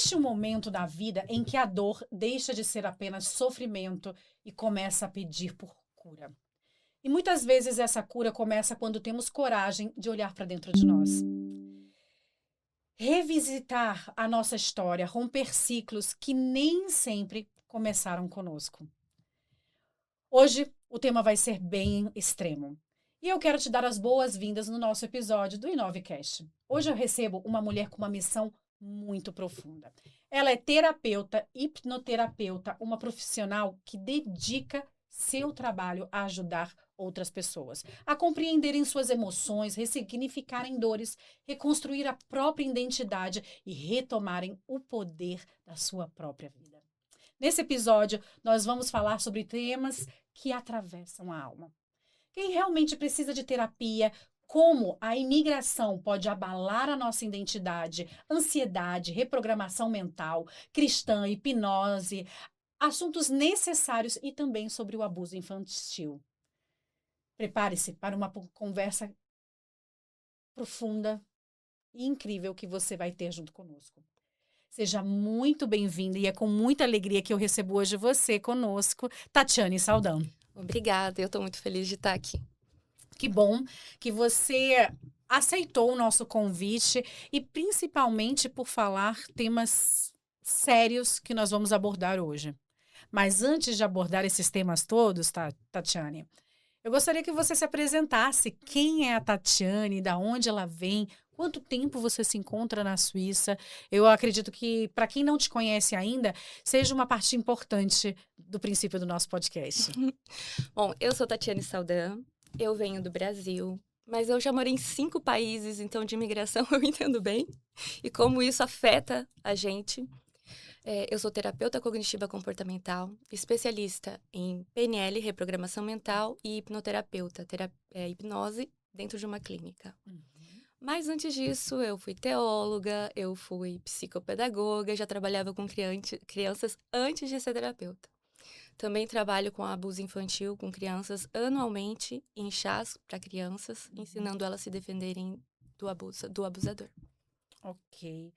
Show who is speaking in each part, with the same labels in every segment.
Speaker 1: Existe um momento da vida em que a dor deixa de ser apenas sofrimento e começa a pedir por cura. E muitas vezes essa cura começa quando temos coragem de olhar para dentro de nós. Revisitar a nossa história, romper ciclos que nem sempre começaram conosco. Hoje, o tema vai ser bem extremo. E eu quero te dar as boas-vindas no nosso episódio do InoveCast. Hoje eu recebo uma mulher com uma missão muito profunda. Ela é terapeuta, hipnoterapeuta, uma profissional que dedica seu trabalho a ajudar outras pessoas, a compreenderem suas emoções, ressignificarem dores, reconstruir a própria identidade e retomarem o poder da sua própria vida. Nesse episódio, nós vamos falar sobre temas que atravessam a alma. Quem realmente precisa de terapia, como a imigração pode abalar a nossa identidade, ansiedade, reprogramação mental, cristã, hipnose, assuntos necessários e também sobre o abuso infantil. Prepare-se para uma conversa profunda e incrível que você vai ter junto conosco. Seja muito bem-vinda e é com muita alegria que eu recebo hoje você conosco, Tatiane Saldão.
Speaker 2: Obrigada, eu estou muito feliz de estar aqui.
Speaker 1: Que bom que você aceitou o nosso convite e principalmente por falar temas sérios que nós vamos abordar hoje. Mas antes de abordar esses temas todos, Tatiane, eu gostaria que você se apresentasse. Quem é a Tatiane? Da onde ela vem? Quanto tempo você se encontra na Suíça? Eu acredito que, para quem não te conhece ainda, seja uma parte importante do princípio do nosso podcast.
Speaker 2: Bom, eu sou Tatiane Saldan, eu venho do Brasil, mas eu já morei em 5 países, então de imigração eu entendo bem. E como isso afeta a gente. Eu sou terapeuta cognitiva comportamental, especialista em PNL, reprogramação mental, e hipnoterapeuta, hipnose dentro de uma clínica. Mas antes disso, eu fui teóloga, eu fui psicopedagoga, já trabalhava com crianças antes de ser terapeuta. Também trabalho com abuso infantil com crianças anualmente em chás para crianças, ensinando elas a se defenderem do abusador.
Speaker 1: Ok.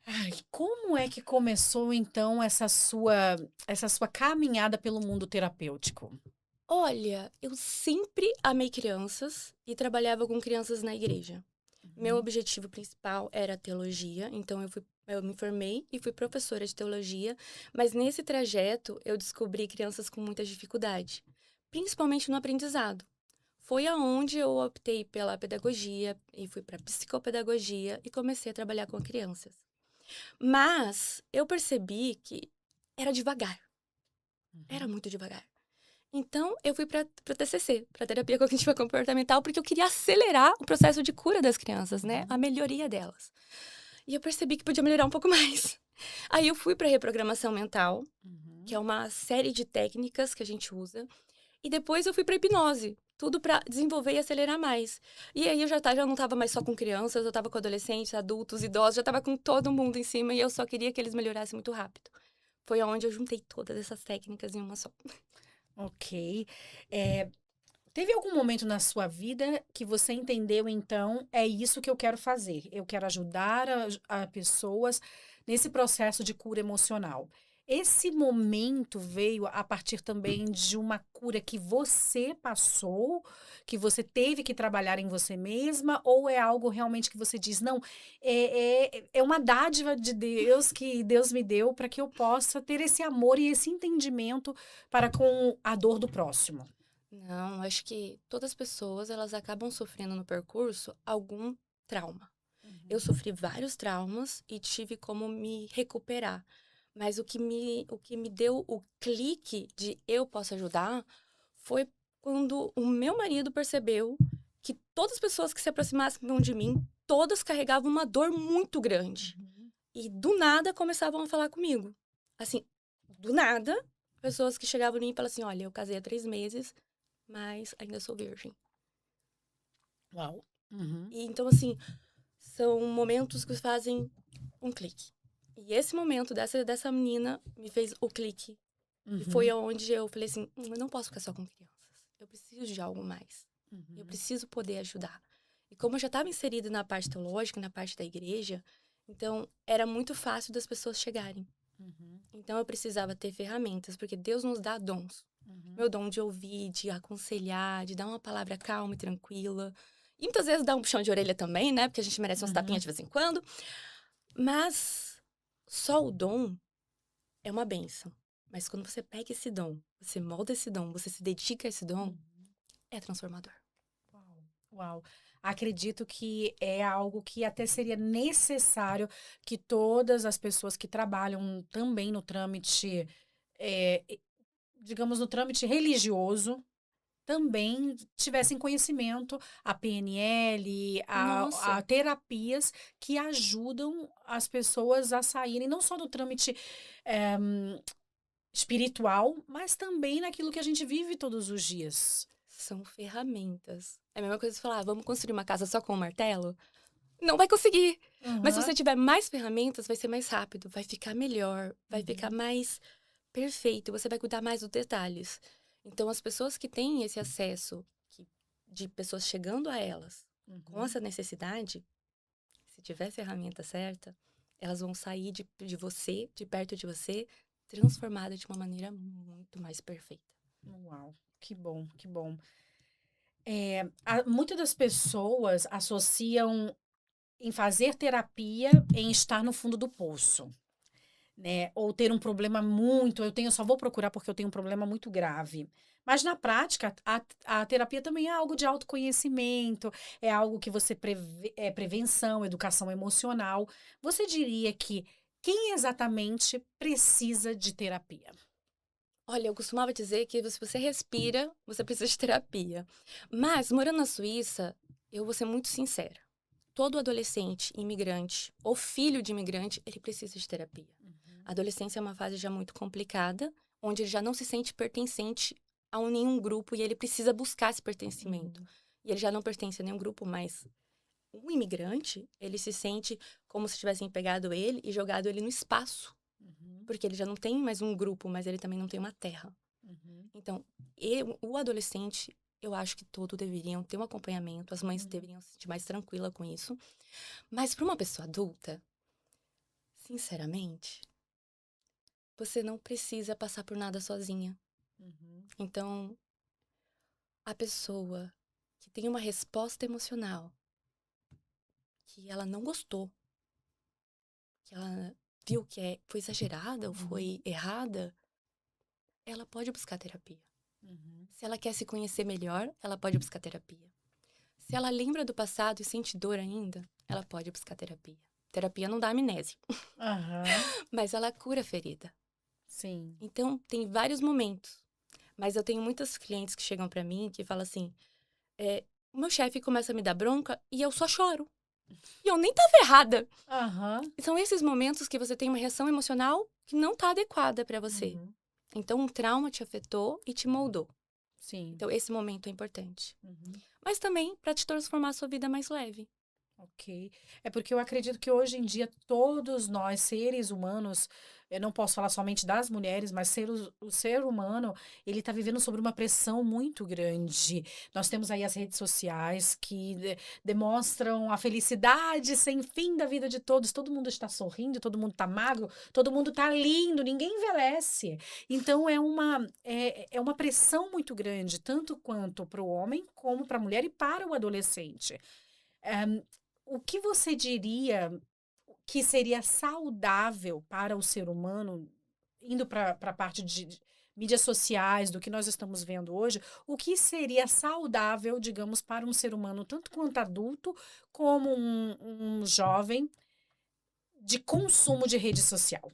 Speaker 1: Ai, como é que começou, então, essa sua caminhada pelo mundo terapêutico?
Speaker 2: Olha, eu sempre amei crianças e trabalhava com crianças na igreja. Meu objetivo principal era teologia, então eu me formei e fui professora de teologia, mas nesse trajeto eu descobri crianças com muita dificuldade, principalmente no aprendizado. Foi aonde eu optei pela pedagogia e fui para psicopedagogia e comecei a trabalhar com crianças. Mas eu percebi que era devagar, era muito devagar. Então, eu fui para o TCC, para terapia cognitiva comportamental, porque eu queria acelerar o processo de cura das crianças, né? A melhoria delas. E eu percebi que podia melhorar um pouco mais. Aí eu fui para reprogramação mental, que é uma série de técnicas que a gente usa. E depois eu fui para hipnose, tudo para desenvolver e acelerar mais. E aí eu já não estava mais só com crianças, eu estava com adolescentes, adultos, idosos, já estava com todo mundo em cima e eu só queria que eles melhorassem muito rápido. Foi onde eu juntei todas essas técnicas em uma só.
Speaker 1: Ok. Teve algum momento na sua vida que você entendeu, então, é isso que eu quero fazer? Eu quero ajudar a pessoas nesse processo de cura emocional. Esse momento veio a partir também de uma cura que você passou, que você teve que trabalhar em você mesma, ou é algo realmente que você diz, não, é uma dádiva de Deus que Deus me deu para que eu possa ter esse amor e esse entendimento para com a dor do próximo?
Speaker 2: Não, acho que todas as pessoas, elas acabam sofrendo no percurso algum trauma. Eu sofri vários traumas e tive como me recuperar. Mas o que me deu o clique de eu posso ajudar foi quando o meu marido percebeu que todas as pessoas que se aproximavam de mim, todas carregavam uma dor muito grande. E do nada começavam a falar comigo. Assim, do nada, pessoas que chegavam em mim e falavam assim, olha, eu casei há 3 meses, mas ainda sou virgem.
Speaker 1: Uau. Uhum.
Speaker 2: E então, assim, são momentos que fazem um clique. E esse momento dessa menina me fez o clique. E foi
Speaker 1: Uhum.
Speaker 2: onde eu falei assim, eu não posso ficar só com crianças. Eu preciso de algo mais. Eu
Speaker 1: Uhum.
Speaker 2: preciso poder ajudar. E como eu já estava inserida na parte teológica, na parte da igreja, Então, era muito fácil das pessoas chegarem.
Speaker 1: Uhum.
Speaker 2: Então, eu precisava ter ferramentas, porque Deus nos dá dons.
Speaker 1: Uhum.
Speaker 2: Meu dom de ouvir, de aconselhar, de dar uma palavra calma e tranquila. E muitas vezes dar um puxão de orelha também, né? Porque a gente merece uns tapinhas de vez em quando. Mas só o dom é uma bênção. Mas quando você pega esse dom, você molda esse dom, você se dedica a esse dom, é transformador.
Speaker 1: Uau, uau. Acredito que é algo que até seria necessário que todas as pessoas que trabalham também no trâmite, é, digamos, no trâmite religioso, também tivessem conhecimento, a PNL,
Speaker 2: Nossa,
Speaker 1: a terapias que ajudam as pessoas a saírem não só do trâmite eh, espiritual, mas também naquilo que a gente vive todos os dias.
Speaker 2: são ferramentas. É a mesma coisa que falar, vamos construir uma casa só com um martelo? Não vai conseguir. Mas se
Speaker 1: Aham,
Speaker 2: você tiver mais ferramentas, vai ser mais rápido, vai ficar melhor, vai ficar
Speaker 1: uhum,
Speaker 2: mais perfeito, você vai cuidar mais dos detalhes. Então, as pessoas que têm esse acesso de pessoas chegando a elas com
Speaker 1: uhum.
Speaker 2: essa necessidade, se tiver a ferramenta certa, elas vão sair de você, de perto de você, transformada de uma maneira muito mais perfeita.
Speaker 1: Uau, que bom, que bom. Muitas das pessoas associam em fazer terapia em estar no fundo do poço, né? Ou ter um problema muito, só vou procurar porque eu tenho um problema muito grave. Mas na prática, a terapia também é algo de autoconhecimento, é algo que é prevenção, educação emocional. Você diria que quem exatamente precisa de terapia?
Speaker 2: Olha, eu costumava dizer que se você respira, você precisa de terapia. Mas, morando na Suíça, eu vou ser muito sincera. Todo adolescente imigrante ou filho de imigrante, ele precisa de terapia. A
Speaker 1: Uhum,
Speaker 2: adolescência é uma fase já muito complicada, onde ele já não se sente pertencente a nenhum grupo e ele precisa buscar esse pertencimento.
Speaker 1: uhum,
Speaker 2: E ele já não pertence a nenhum grupo, mas o imigrante, ele se sente como se tivessem pegado ele e jogado ele no espaço,
Speaker 1: uhum,
Speaker 2: porque ele já não tem mais um grupo, mas ele também não tem uma terra.
Speaker 1: uhum,
Speaker 2: Então, o adolescente, eu acho que todos deveriam ter um acompanhamento, as mães
Speaker 1: uhum,
Speaker 2: deveriam se sentir mais tranquila com isso. Mas para uma pessoa adulta, sinceramente, você não precisa passar por nada sozinha.
Speaker 1: uhum,
Speaker 2: Então, a pessoa que tem uma resposta emocional que ela não gostou, que ela viu que foi exagerada ou
Speaker 1: uhum,
Speaker 2: foi errada, ela pode buscar terapia.
Speaker 1: uhum.
Speaker 2: Se ela quer se conhecer melhor, ela pode buscar terapia. Se ela lembra do passado e sente dor ainda, ela pode buscar terapia. Terapia não dá amnésia,
Speaker 1: Aham,
Speaker 2: mas ela cura a ferida.
Speaker 1: sim.
Speaker 2: Então, tem vários momentos. Mas eu tenho muitas clientes que chegam pra mim que falam assim: o meu chefe começa a me dar bronca e eu só choro. E eu nem tava errada.
Speaker 1: Aham,
Speaker 2: E são esses momentos que você tem uma reação emocional que não tá adequada pra você.
Speaker 1: uhum,
Speaker 2: Então, um trauma te afetou e te moldou.
Speaker 1: sim.
Speaker 2: Então, esse momento é importante.
Speaker 1: Uhum.
Speaker 2: Mas também para te transformar a sua vida mais leve.
Speaker 1: Ok. É porque eu acredito que hoje em dia todos nós, seres humanos, eu não posso falar somente das mulheres, mas o ser humano, ele está vivendo sob uma pressão muito grande. Nós temos aí as redes sociais que demonstram a felicidade sem fim da vida de todos. Todo mundo está sorrindo, todo mundo está magro, todo mundo está lindo, ninguém envelhece. Então é uma pressão muito grande, tanto quanto para o homem, como para a mulher e para o adolescente. Eh, o que você diria que seria saudável para o ser humano, indo para a parte de mídias sociais, do que nós estamos vendo hoje, o que seria saudável, digamos, para um ser humano, tanto quanto adulto, como um jovem, de consumo de rede social?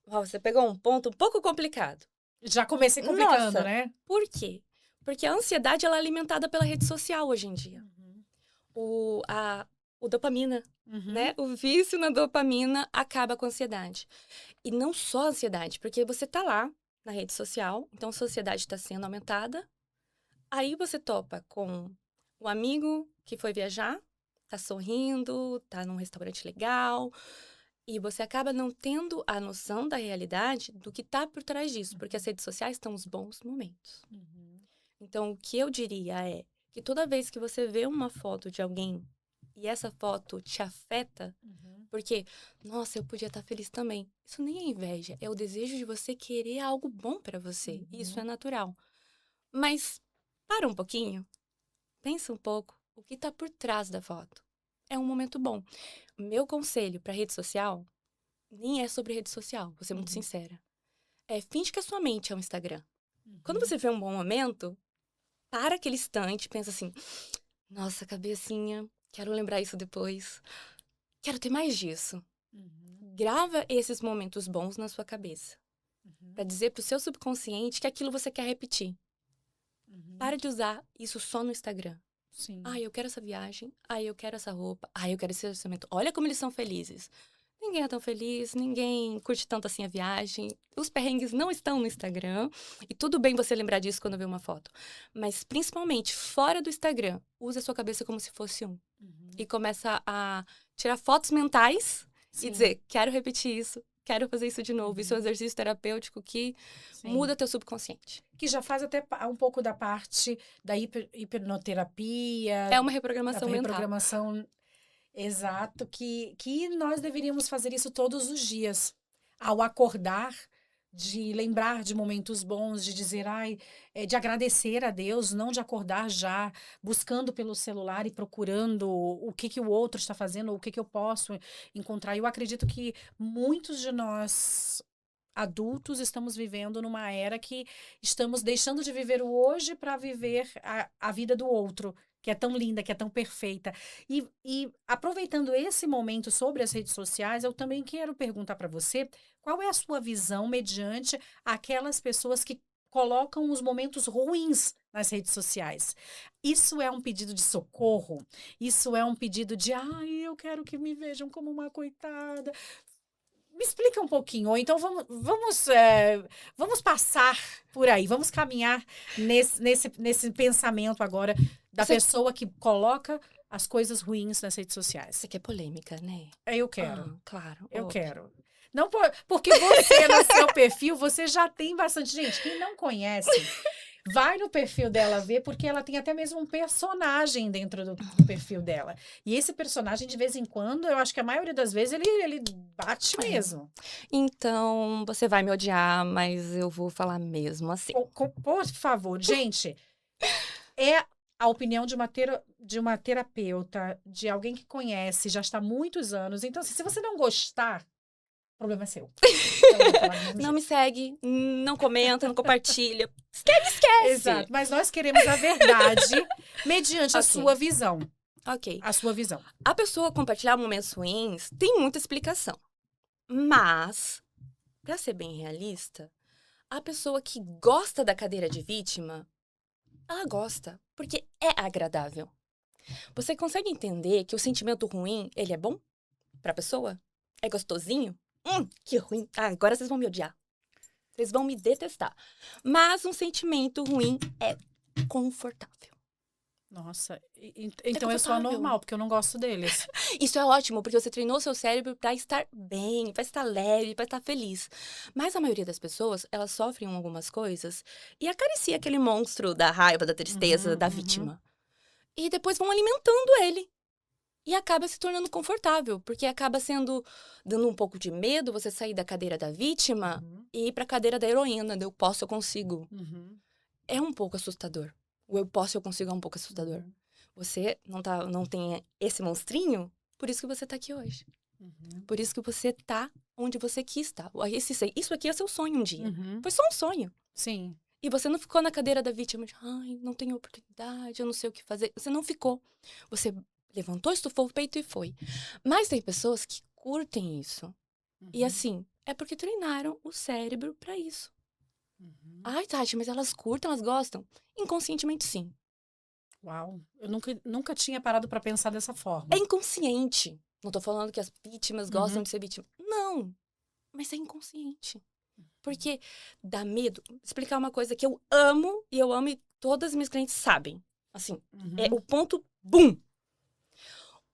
Speaker 2: Uau, você pegou um ponto um pouco complicado.
Speaker 1: Já comecei complicando,
Speaker 2: Nossa,
Speaker 1: né?
Speaker 2: por quê? Porque a ansiedade ela é alimentada pela rede social hoje em dia.
Speaker 1: Uhum,
Speaker 2: O, a, o dopamina,
Speaker 1: uhum,
Speaker 2: né? O vício na dopamina acaba com a ansiedade. E não só a ansiedade, porque você tá lá na rede social, então a sua ansiedade está sendo aumentada. Aí você topa com o amigo que foi viajar, tá sorrindo, tá num restaurante legal, e você acaba não tendo a noção da realidade do que tá por trás disso, porque as redes sociais estão os bons momentos.
Speaker 1: uhum,
Speaker 2: Então, o que eu diria é que toda vez que você vê uma foto de alguém e essa foto te afeta,
Speaker 1: uhum,
Speaker 2: Porque, nossa, eu podia estar feliz também. Isso nem é inveja, é o desejo de você querer algo bom pra você. Isso é natural. Mas para um pouquinho, pensa um pouco o que tá por trás da foto. É um momento bom. Meu conselho pra rede social nem é sobre rede social, vou ser muito
Speaker 1: Uhum.
Speaker 2: sincera. Finge que a sua mente é um Instagram. Quando
Speaker 1: Uhum.
Speaker 2: você vê um bom momento, para aquele instante, pensa assim: nossa, cabecinha, quero lembrar isso depois. Quero ter mais disso.
Speaker 1: Uhum.
Speaker 2: Grava esses momentos bons na sua cabeça,
Speaker 1: Uhum.
Speaker 2: pra dizer pro seu subconsciente que aquilo você quer repetir.
Speaker 1: Uhum.
Speaker 2: Para de usar isso só no Instagram.
Speaker 1: Sim.
Speaker 2: Ai, eu quero essa viagem. Ai, eu quero essa roupa. Ai, eu quero esse relacionamento. Olha como eles são felizes. Ninguém é tão feliz, ninguém curte tanto assim a viagem. Os perrengues não estão no Instagram. E tudo bem você lembrar disso quando vê uma foto. Mas, principalmente, fora do Instagram, use a sua cabeça como se fosse um. E
Speaker 1: Uhum.
Speaker 2: começa a tirar fotos mentais e
Speaker 1: Sim.
Speaker 2: dizer, quero repetir isso, quero fazer isso de novo. Isso é um
Speaker 1: Uhum.
Speaker 2: exercício terapêutico que
Speaker 1: Sim.
Speaker 2: muda teu subconsciente.
Speaker 1: Que já faz até um pouco da parte da hipnoterapia,
Speaker 2: É uma
Speaker 1: da
Speaker 2: reprogramação mental.
Speaker 1: reprogramação. Exato, que nós deveríamos fazer isso todos os dias. Ao acordar, de lembrar de momentos bons, de dizer, ai, de agradecer a Deus, não de acordar já buscando pelo celular e procurando o que que o outro está fazendo, ou o que que eu posso encontrar. Eu acredito que muitos de nós adultos estamos vivendo numa era que estamos deixando de viver o hoje para viver a vida do outro, que é tão linda, que é tão perfeita. E aproveitando esse momento sobre as redes sociais, eu também quero perguntar para você qual é a sua visão mediante aquelas pessoas que colocam os momentos ruins nas redes sociais. Isso é um pedido de socorro? Isso é um pedido de, ai, eu quero que me vejam como uma coitada. Me explica um pouquinho, ou então vamos passar por aí, vamos caminhar nesse pensamento agora da
Speaker 2: Você,
Speaker 1: pessoa que coloca as coisas ruins nas redes
Speaker 2: você
Speaker 1: sociais.
Speaker 2: quer polêmica, né?
Speaker 1: Eu quero,
Speaker 2: Ah, claro,
Speaker 1: eu
Speaker 2: óbvio.
Speaker 1: quero. Não porque você, no seu perfil, você já tem bastante. Gente, quem não conhece, vai no perfil dela ver, porque ela tem até mesmo um personagem dentro do perfil dela. E esse personagem, de vez em quando, eu acho que a maioria das vezes ele bate
Speaker 2: É.
Speaker 1: mesmo.
Speaker 2: Então, você vai me odiar, mas eu vou falar mesmo assim.
Speaker 1: Por favor, gente, é a opinião de uma terapeuta, de alguém que conhece, já está há muitos anos. Então, assim, se você não gostar, o problema é seu. Ela vai falar do mesmo
Speaker 2: Não me
Speaker 1: jeito.
Speaker 2: segue, não comenta, não compartilha. Esquece!
Speaker 1: Exato, mas nós queremos a verdade mediante a
Speaker 2: Ok,
Speaker 1: sua visão.
Speaker 2: ok.
Speaker 1: A sua visão.
Speaker 2: A pessoa compartilhar momentos ruins tem muita explicação. Mas, pra ser bem realista, a pessoa que gosta da cadeira de vítima, ela gosta, porque é agradável. Você consegue entender que o sentimento ruim, ele é bom pra pessoa? É gostosinho? Que ruim. Ah, agora vocês vão me odiar. Vocês vão me detestar. Mas um sentimento ruim é confortável.
Speaker 1: Nossa,
Speaker 2: É
Speaker 1: então eu sou
Speaker 2: confortável.
Speaker 1: anormal, porque eu não gosto deles.
Speaker 2: Isso é ótimo, porque você treinou seu cérebro pra estar bem, pra estar leve, pra estar feliz. Mas a maioria das pessoas, elas sofrem algumas coisas e acaricia aquele monstro da raiva, da tristeza,
Speaker 1: Uhum,
Speaker 2: da
Speaker 1: uhum,
Speaker 2: vítima. E depois vão alimentando ele. E acaba se tornando confortável, porque acaba sendo dando um pouco de medo você sair da cadeira da vítima
Speaker 1: uhum,
Speaker 2: e ir pra cadeira da heroína, do eu posso, eu consigo.
Speaker 1: uhum,
Speaker 2: É um pouco assustador. O eu posso, eu consigo é um pouco assustador.
Speaker 1: uhum,
Speaker 2: Você não tem esse monstrinho, por isso que você tá aqui hoje.
Speaker 1: uhum,
Speaker 2: Por isso que você tá onde você quis estar. Isso aqui é seu sonho um dia.
Speaker 1: uhum.
Speaker 2: Foi só um sonho.
Speaker 1: Sim.
Speaker 2: E você não ficou na cadeira da vítima de, ai, não tenho oportunidade, eu não sei o que fazer. Você não ficou. Você levantou, estufou o peito e foi. Mas tem pessoas que curtem isso. E
Speaker 1: Uhum,
Speaker 2: assim, é porque treinaram o cérebro pra isso.
Speaker 1: uhum.
Speaker 2: Ai, Tati, mas elas curtem, elas gostam. Inconscientemente, sim.
Speaker 1: Uau, eu nunca tinha parado para pensar dessa
Speaker 2: É
Speaker 1: forma.
Speaker 2: inconsciente. Não tô falando que as vítimas gostam
Speaker 1: Uhum,
Speaker 2: de ser vítima. Não, mas é inconsciente. Porque dá medo. Explicar uma coisa que eu amo e todas as minhas clientes sabem. Assim, é
Speaker 1: uhum,
Speaker 2: o ponto BUM!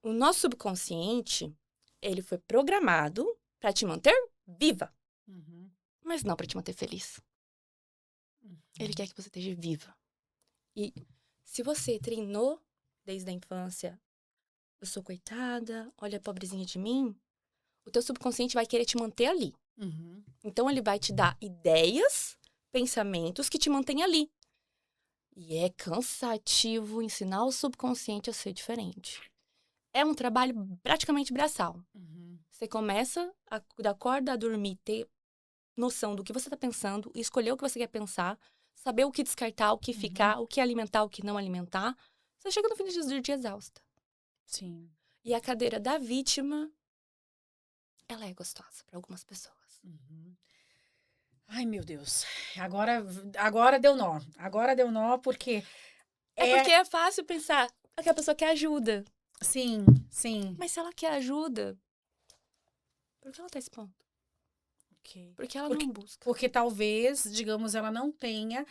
Speaker 2: O nosso subconsciente, ele foi programado para te manter viva,
Speaker 1: uhum,
Speaker 2: mas não para te manter feliz. Ele
Speaker 1: uhum,
Speaker 2: quer que você esteja viva. E se você treinou desde a infância, eu sou coitada, olha a pobrezinha de mim, o teu subconsciente vai querer te manter ali.
Speaker 1: Uhum.
Speaker 2: Então, ele vai te dar ideias, pensamentos que te mantêm ali. E é cansativo ensinar o subconsciente a ser diferente. É um trabalho praticamente braçal.
Speaker 1: Uhum.
Speaker 2: Você começa, acorda a dormir, ter noção do que você está pensando, escolher o que você quer pensar, saber o que descartar, o que ficar, o que alimentar, o que não alimentar. Você chega no fim do dia exausta.
Speaker 1: Sim.
Speaker 2: E a cadeira da vítima, ela é gostosa para algumas pessoas.
Speaker 1: Uhum. Ai, meu Deus. Agora deu nó. Agora deu nó porque
Speaker 2: É porque é fácil pensar que a pessoa quer ajuda.
Speaker 1: Sim, sim.
Speaker 2: Mas se ela quer ajuda, por que ela tá expondo?
Speaker 1: Ok.
Speaker 2: Porque ela não busca.
Speaker 1: Porque talvez, digamos, ela não tenha.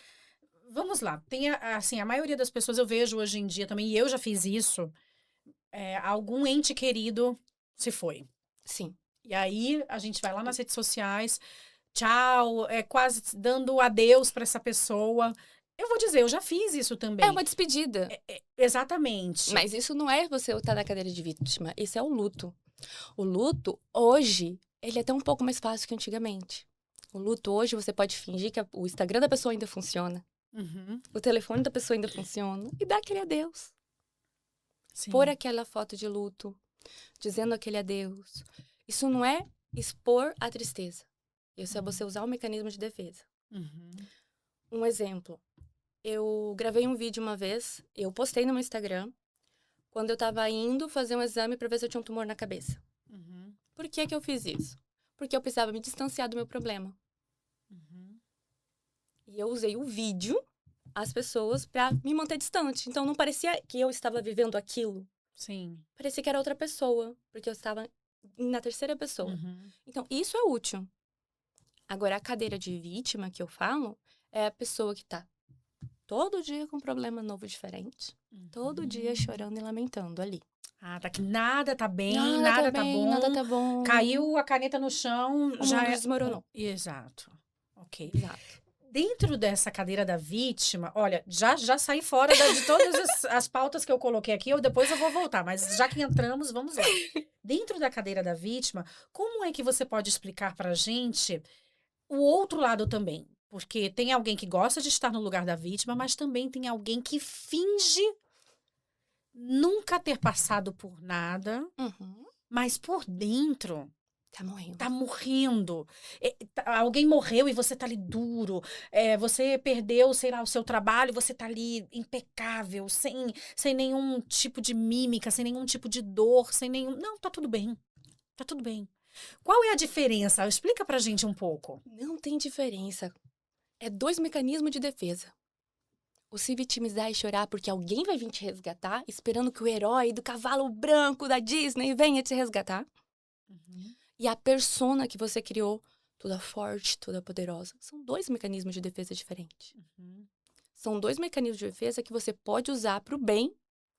Speaker 1: Vamos lá, tenha, assim, a maioria das pessoas eu vejo hoje em dia também, e eu já fiz isso, algum ente querido se foi.
Speaker 2: Sim.
Speaker 1: E aí a gente vai lá nas redes sociais, tchau, quase dando adeus para essa pessoa. Eu vou dizer, eu já fiz isso
Speaker 2: É
Speaker 1: também.
Speaker 2: uma despedida.
Speaker 1: Exatamente.
Speaker 2: Mas isso não é você estar na cadeira de vítima. Isso é o luto. O luto, hoje, ele é até um pouco mais fácil que antigamente. O luto, hoje, você pode fingir que o Instagram da pessoa ainda funciona.
Speaker 1: Uhum.
Speaker 2: O telefone da pessoa ainda funciona. E dá aquele adeus.
Speaker 1: Sim.
Speaker 2: Pôr aquela foto de luto, dizendo aquele adeus. Isso não é expor a tristeza. Isso é você usar o mecanismo de defesa.
Speaker 1: Uhum.
Speaker 2: Um exemplo. Eu gravei um vídeo uma vez, eu postei no meu Instagram, quando eu tava indo fazer um exame pra ver se eu tinha um tumor na cabeça.
Speaker 1: Uhum.
Speaker 2: Por que que eu fiz isso? Porque eu precisava me distanciar do meu problema.
Speaker 1: Uhum.
Speaker 2: E eu usei o vídeo, as pessoas, pra me manter distante. Então não parecia que eu estava vivendo aquilo.
Speaker 1: Sim.
Speaker 2: Parecia que era outra pessoa, porque eu estava na terceira pessoa.
Speaker 1: Uhum.
Speaker 2: Então isso é útil. Agora, a cadeira de vítima que eu falo é a pessoa que tá todo dia com um problema novo diferente. Todo dia chorando e lamentando ali.
Speaker 1: Ah, tá que nada tá bem,
Speaker 2: Nada tá
Speaker 1: nada tá
Speaker 2: bem,
Speaker 1: bom.
Speaker 2: nada tá bom.
Speaker 1: Caiu a caneta no chão,
Speaker 2: O
Speaker 1: já
Speaker 2: mundo desmoronou.
Speaker 1: Exato. Ok.
Speaker 2: Exato.
Speaker 1: Dentro dessa cadeira da vítima, olha, já saí fora de todas as pautas que eu coloquei aqui, depois eu vou voltar, mas já que entramos, vamos lá. Dentro da cadeira da vítima, como é que você pode explicar pra gente o outro lado também? Porque tem alguém que gosta de estar no lugar da vítima, mas também tem alguém que finge nunca ter passado por nada,
Speaker 2: Uhum.
Speaker 1: mas por dentro
Speaker 2: Tá morrendo.
Speaker 1: tá morrendo. Alguém morreu e você tá ali duro. Você perdeu, sei lá, o seu trabalho, você tá ali impecável, sem nenhum tipo de mímica, sem nenhum tipo de dor, sem nenhum. Não, tá tudo bem. Tá tudo bem. Qual é a diferença? Explica pra gente um pouco.
Speaker 2: Não tem diferença. É 2 mecanismos de defesa. O se vitimizar e chorar porque alguém vai vir te resgatar, esperando que o herói do cavalo branco da Disney venha te resgatar.
Speaker 1: Uhum.
Speaker 2: E a persona que você criou, toda forte, toda poderosa. São 2 mecanismos de defesa diferentes.
Speaker 1: Uhum.
Speaker 2: São 2 mecanismos de defesa que você pode usar pro bem.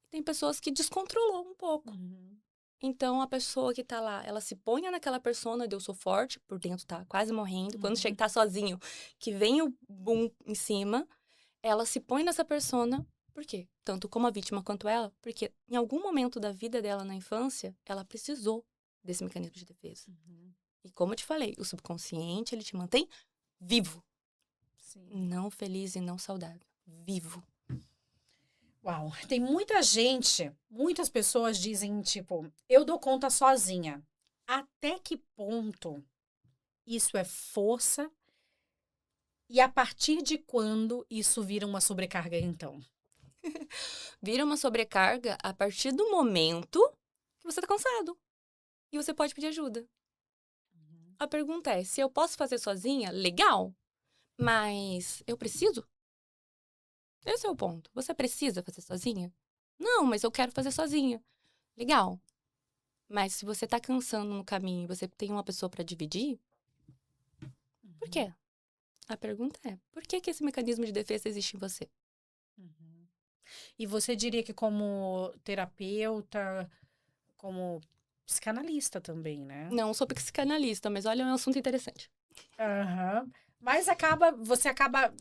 Speaker 2: E tem pessoas que descontrolou um pouco.
Speaker 1: Uhum.
Speaker 2: Então, a pessoa que tá lá, ela se põe naquela persona de eu sou forte, por dentro tá quase morrendo. Quando chega, tá sozinho, que vem o boom em cima, ela se põe nessa persona. Por quê? Tanto como a vítima quanto ela. Porque em algum momento da vida dela na infância, ela precisou desse mecanismo de defesa.
Speaker 1: Uhum.
Speaker 2: E como eu te falei, o subconsciente, ele te mantém vivo.
Speaker 1: Sim.
Speaker 2: Não feliz e não saudável. Vivo.
Speaker 1: Uau, tem muita gente, muitas pessoas dizem, tipo, eu dou conta sozinha. Até que ponto isso é força? E a partir de quando isso vira uma sobrecarga, então?
Speaker 2: Vira uma sobrecarga a partir do momento que você tá cansado. E você pode pedir ajuda. A pergunta é, se eu posso fazer sozinha, legal. Mas eu preciso? Esse é o ponto. Você precisa fazer sozinha? Não, mas eu quero fazer sozinha. Legal. Mas se você tá cansando no caminho e você tem uma pessoa para dividir, por quê? A pergunta é, por que esse mecanismo de defesa existe em você?
Speaker 1: Uhum. E você diria que como terapeuta, como psicanalista também, né?
Speaker 2: Não sou psicanalista, mas olha, é um assunto interessante.
Speaker 1: Aham. Mas você acaba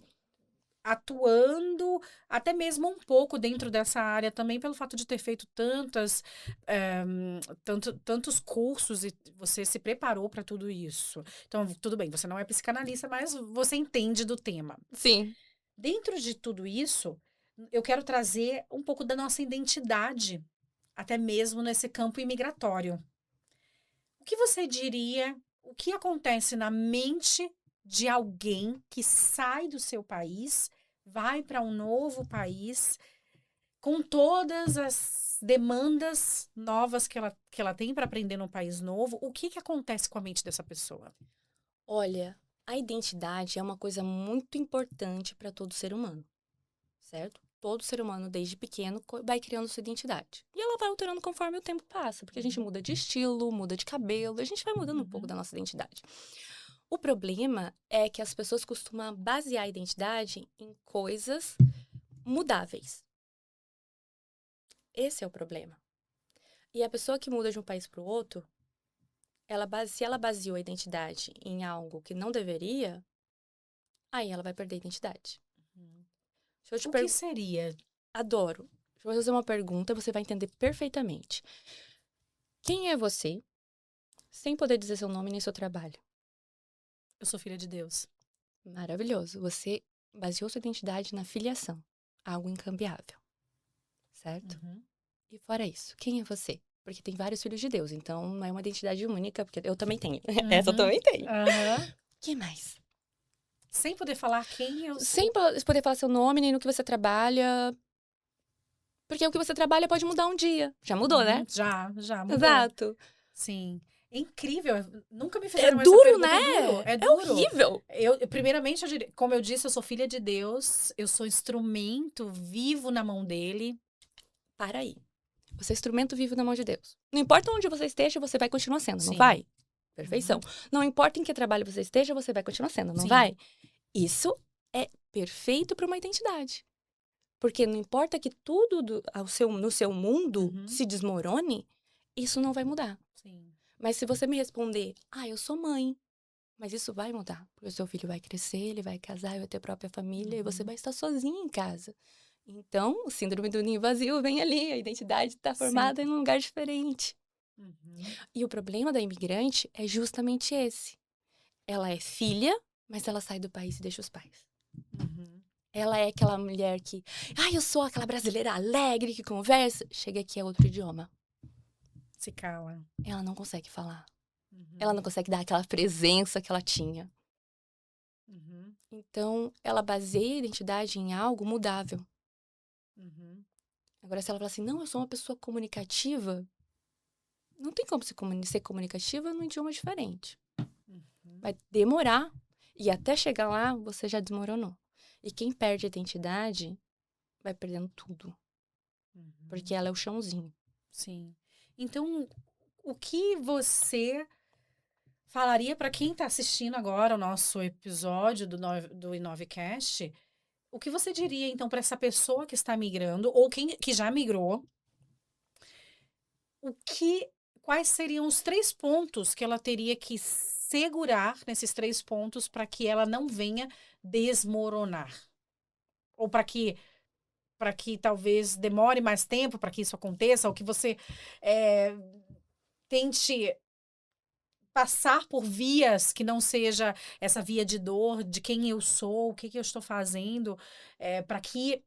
Speaker 1: atuando até mesmo um pouco dentro dessa área também, pelo fato de ter feito tantos cursos e você se preparou para tudo isso. Então, tudo bem, você não é psicanalista, mas você entende do tema.
Speaker 2: Sim.
Speaker 1: Dentro de tudo isso, eu quero trazer um pouco da nossa identidade, até mesmo nesse campo imigratório. O que você diria, o que acontece na mente de alguém que sai do seu país, vai para um novo país, com todas as demandas novas que ela tem para aprender num país novo? O que acontece com a mente dessa pessoa?
Speaker 2: Olha, a identidade é uma coisa muito importante para todo ser humano, certo? Todo ser humano, desde pequeno, vai criando sua identidade. E ela vai alterando conforme o tempo passa, porque a gente muda de estilo, muda de cabelo, a gente vai mudando um pouco da nossa identidade. O problema é que as pessoas costumam basear a identidade em coisas mudáveis. Esse é o problema. E a pessoa que muda de um país para o outro, se ela baseou a identidade em algo que não deveria, aí ela vai perder a identidade. Deixa eu te
Speaker 1: O que seria?
Speaker 2: Adoro. Deixa eu fazer uma pergunta, você vai entender perfeitamente. Quem é você, sem poder dizer seu nome nem seu trabalho?
Speaker 1: Eu sou filha de Deus.
Speaker 2: Maravilhoso. Você baseou sua identidade na filiação, algo incambiável, certo? E fora isso, quem é você? Porque tem vários filhos de Deus, então não é uma identidade única, porque eu também tenho. Essa eu também tenho. Que mais?
Speaker 1: Sem poder falar quem eu
Speaker 2: Sem
Speaker 1: sou.
Speaker 2: poder falar seu nome, nem no que você trabalha. Porque o que você trabalha pode mudar um dia. Já mudou, né?
Speaker 1: Já mudou.
Speaker 2: Exato.
Speaker 1: Sim. É incrível. Nunca me
Speaker 2: É
Speaker 1: fizeram essa
Speaker 2: duro,
Speaker 1: pergunta.
Speaker 2: né?
Speaker 1: É duro. É
Speaker 2: É
Speaker 1: duro.
Speaker 2: horrível.
Speaker 1: Primeiramente, como eu disse, eu sou filha de Deus. Eu sou instrumento vivo na mão dele.
Speaker 2: Para aí. Você é instrumento vivo na mão de Deus. Não importa onde você esteja, você vai continuar sendo, não
Speaker 1: Sim.
Speaker 2: vai? Perfeição. Não importa em que trabalho você esteja, você vai continuar sendo, não
Speaker 1: Sim.
Speaker 2: vai? Isso é perfeito para uma identidade. Porque não importa que tudo no seu mundo se desmorone, isso não vai mudar.
Speaker 1: Sim.
Speaker 2: Mas se você me responder, eu sou mãe, mas isso vai mudar. Porque o seu filho vai crescer, ele vai casar, vai ter própria família e você vai estar sozinha em casa. Então, o síndrome do ninho vazio vem ali, a identidade está formada em um lugar diferente. E o problema da imigrante é justamente esse. Ela é filha, mas ela sai do país e deixa os pais. Ela é aquela mulher que, eu sou aquela brasileira alegre que conversa. Chega aqui é outro idioma.
Speaker 1: Se cala.
Speaker 2: Ela não consegue falar. Ela não consegue dar aquela presença que ela tinha. Então, ela baseia a identidade em algo mudável. Agora, se ela fala assim, não, eu sou uma pessoa comunicativa, não tem como ser comunicativa num idioma diferente. Vai demorar. E até chegar lá, você já desmoronou. E quem perde a identidade vai perdendo tudo. Porque ela é o chãozinho.
Speaker 1: Sim. Então, o que você falaria para quem está assistindo agora o nosso episódio do Inovecast? O que você diria, então, para essa pessoa que está migrando, ou que já migrou? Quais seriam os 3 pontos que ela teria que segurar nesses 3 pontos para que ela não venha desmoronar? Ou para que talvez demore mais tempo para que isso aconteça, ou que você tente passar por vias que não seja essa via de dor, de quem eu sou, o que eu estou fazendo,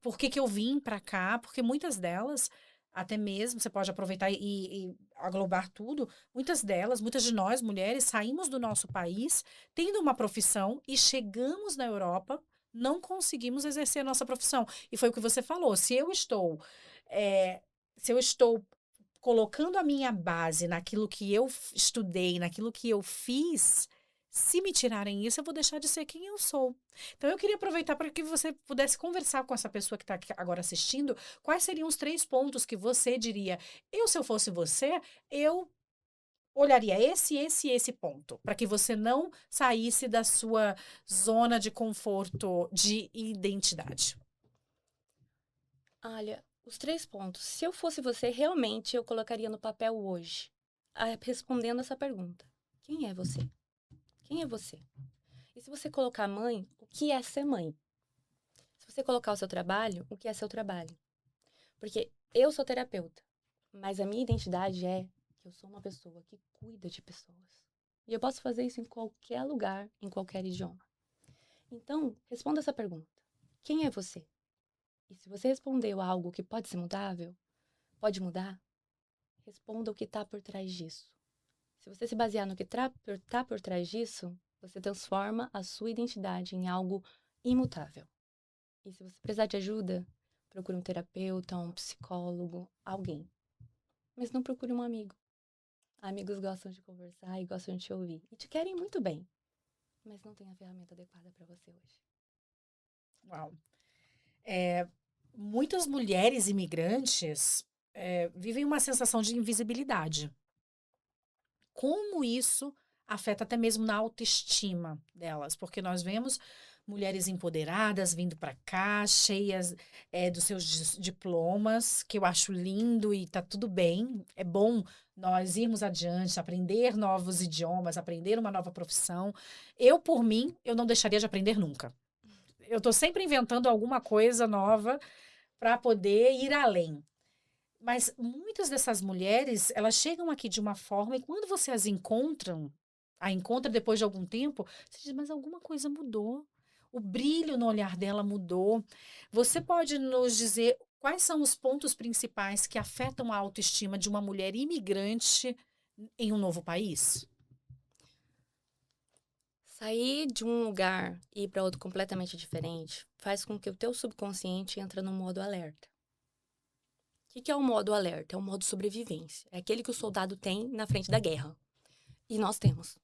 Speaker 1: por que eu vim para cá, porque muitas delas, até mesmo, você pode aproveitar e aglobar tudo, muitas de nós, mulheres, saímos do nosso país tendo uma profissão e chegamos na Europa, não conseguimos exercer a nossa profissão. E foi o que você falou, se eu estou colocando a minha base naquilo que eu estudei, naquilo que eu fiz, se me tirarem isso, eu vou deixar de ser quem eu sou. Então, eu queria aproveitar para que você pudesse conversar com essa pessoa que está agora assistindo, quais seriam os 3 pontos que você diria, se eu fosse você, eu olharia esse ponto, para que você não saísse da sua zona de conforto de identidade.
Speaker 2: Olha, os 3 pontos. Se eu fosse você, realmente eu colocaria no papel hoje, respondendo essa pergunta. Quem é você? Quem é você? E se você colocar mãe, o que é ser mãe? Se você colocar o seu trabalho, o que é seu trabalho? Porque eu sou terapeuta, mas a minha identidade é que eu sou uma pessoa que cuida de pessoas. E eu posso fazer isso em qualquer lugar, em qualquer idioma. Então, responda essa pergunta. Quem é você? E se você respondeu algo que pode ser mudável, pode mudar, responda o que está por trás disso. Se você se basear no que está por trás disso, você transforma a sua identidade em algo imutável. E se você precisar de ajuda, procure um terapeuta, um psicólogo, alguém. Mas não procure um amigo. Amigos gostam de conversar e gostam de te ouvir. E te querem muito bem, mas não tem a ferramenta adequada para você hoje.
Speaker 1: Uau. Muitas mulheres imigrantes vivem uma sensação de invisibilidade. Como isso afeta até mesmo na autoestima delas? Porque nós vemos mulheres empoderadas vindo para cá, cheias dos seus diplomas, que eu acho lindo e tá tudo bem. É bom nós irmos adiante, aprender novos idiomas, aprender uma nova profissão. Eu, por mim, eu não deixaria de aprender nunca. Eu estou sempre inventando alguma coisa nova para poder ir além. Mas muitas dessas mulheres, elas chegam aqui de uma forma e quando você a encontra depois de algum tempo, você diz, mas alguma coisa mudou. O brilho no olhar dela mudou. Você pode nos dizer quais são os pontos principais que afetam a autoestima de uma mulher imigrante em um novo país?
Speaker 2: Sair de um lugar e ir para outro completamente diferente faz com que o teu subconsciente entre no modo alerta. O que é o modo alerta? É o modo sobrevivência. É aquele que o soldado tem na frente da guerra. E nós temos,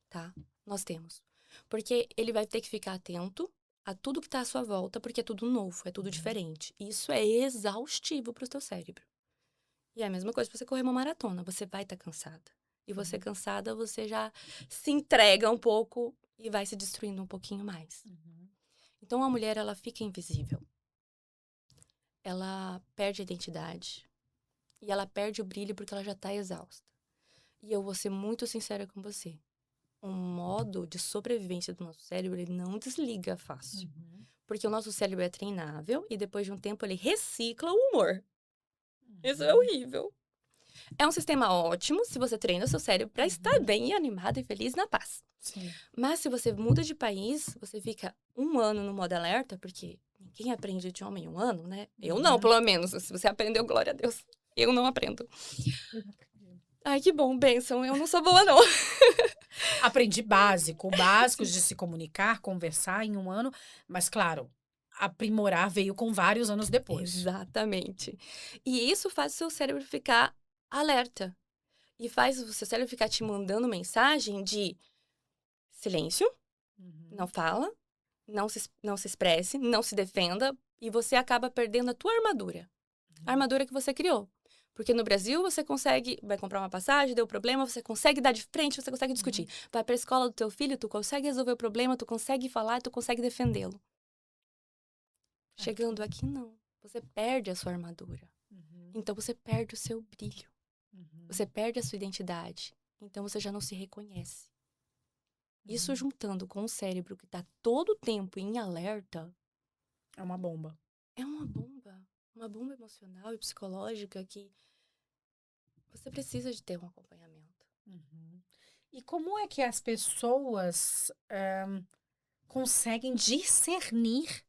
Speaker 2: tá? Nós temos. Porque ele vai ter que ficar atento a tudo que está à sua volta, porque é tudo novo, é tudo diferente. Isso é exaustivo para o teu cérebro. E é a mesma coisa para você correr uma maratona. Você vai estar cansada. E você cansada, você já se entrega um pouco e vai se destruindo um pouquinho mais. Então, a mulher, ela fica invisível. Ela perde a identidade. E ela perde o brilho porque ela já está exausta. E eu vou ser muito sincera com você. Um modo de sobrevivência do nosso cérebro, ele não desliga fácil. Porque o nosso cérebro é treinável e depois de um tempo ele recicla o humor. Isso é horrível. É um sistema ótimo se você treina o seu cérebro para estar bem, animado e feliz na paz.
Speaker 1: Sim.
Speaker 2: Mas se você muda de país, você fica um ano no modo alerta, porque ninguém aprende idioma em um ano, né? Eu não, pelo menos. Se você aprendeu, glória a Deus. Eu não aprendo. Ai, que bom, bênção. Eu não sou boa, não.
Speaker 1: Aprendi básicos de se comunicar, conversar em um ano, mas claro, aprimorar veio com vários anos depois.
Speaker 2: Exatamente. E isso faz o seu cérebro ficar alerta. E faz o seu cérebro ficar te mandando mensagem de silêncio, não fala, não se expresse, não se defenda, e você acaba perdendo a tua armadura. A armadura que você criou. Porque no Brasil você vai comprar uma passagem, deu problema, você consegue dar de frente, você consegue discutir. Vai para a escola do teu filho, tu consegue resolver o problema, tu consegue falar, tu consegue defendê-lo. Chegando aqui, não. Você perde a sua armadura. Então você perde o seu brilho. Você perde a sua identidade. Então você já não se reconhece. Isso juntando com o cérebro que está todo o tempo em alerta.
Speaker 1: É uma bomba.
Speaker 2: É uma bomba. Uma bomba emocional e psicológica que você precisa de ter um acompanhamento.
Speaker 1: E como é que as pessoas conseguem discernir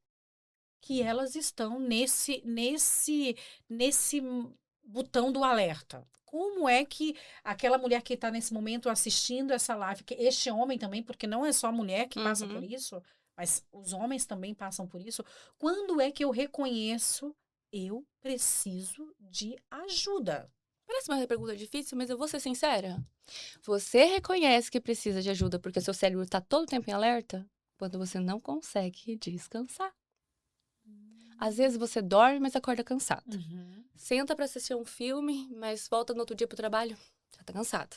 Speaker 1: que elas estão nesse botão do alerta? Como é que aquela mulher que está nesse momento assistindo essa live, que este homem também, porque não é só a mulher que passa por isso, mas os homens também passam por isso. Quando é que eu reconheço eu preciso de ajuda?
Speaker 2: Parece uma pergunta difícil, mas eu vou ser sincera. Você reconhece que precisa de ajuda porque seu cérebro está todo o tempo em alerta quando você não consegue descansar. Às vezes você dorme, mas acorda cansado. Senta para assistir um filme, mas volta no outro dia pro trabalho, já tá cansada.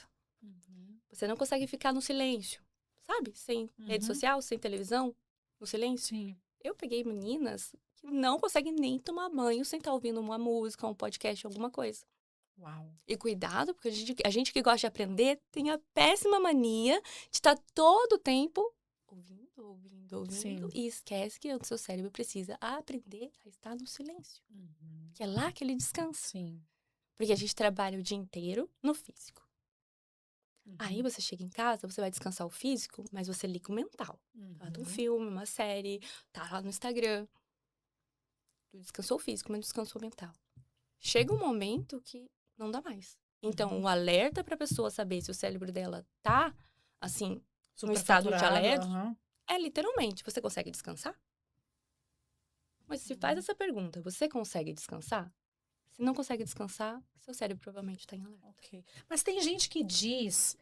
Speaker 2: Você não consegue ficar no silêncio, sabe? Sem rede social, sem televisão, no silêncio.
Speaker 1: Sim.
Speaker 2: Eu peguei meninas que não conseguem nem tomar banho sem estar ouvindo uma música, um podcast, alguma coisa.
Speaker 1: Uau.
Speaker 2: E cuidado, porque a gente que gosta de aprender tem a péssima mania de estar todo o tempo ouvindo ouvindo, e esquece que o seu cérebro precisa aprender a estar no silêncio. Que é lá que ele descansa.
Speaker 1: Sim.
Speaker 2: Porque a gente trabalha o dia inteiro no físico. Aí você chega em casa, você vai descansar o físico, mas você liga o mental. Bota um filme, uma série, tá lá no Instagram. Tu descansou o físico, mas descansou o mental. Chega um momento que não dá mais. Então, o alerta pra pessoa saber se o cérebro dela tá, assim, no estado de alerta, é literalmente, você consegue descansar? Mas se faz essa pergunta, você consegue descansar? Se não consegue descansar, seu cérebro provavelmente está em alerta.
Speaker 1: Ok. Mas tem gente que diz,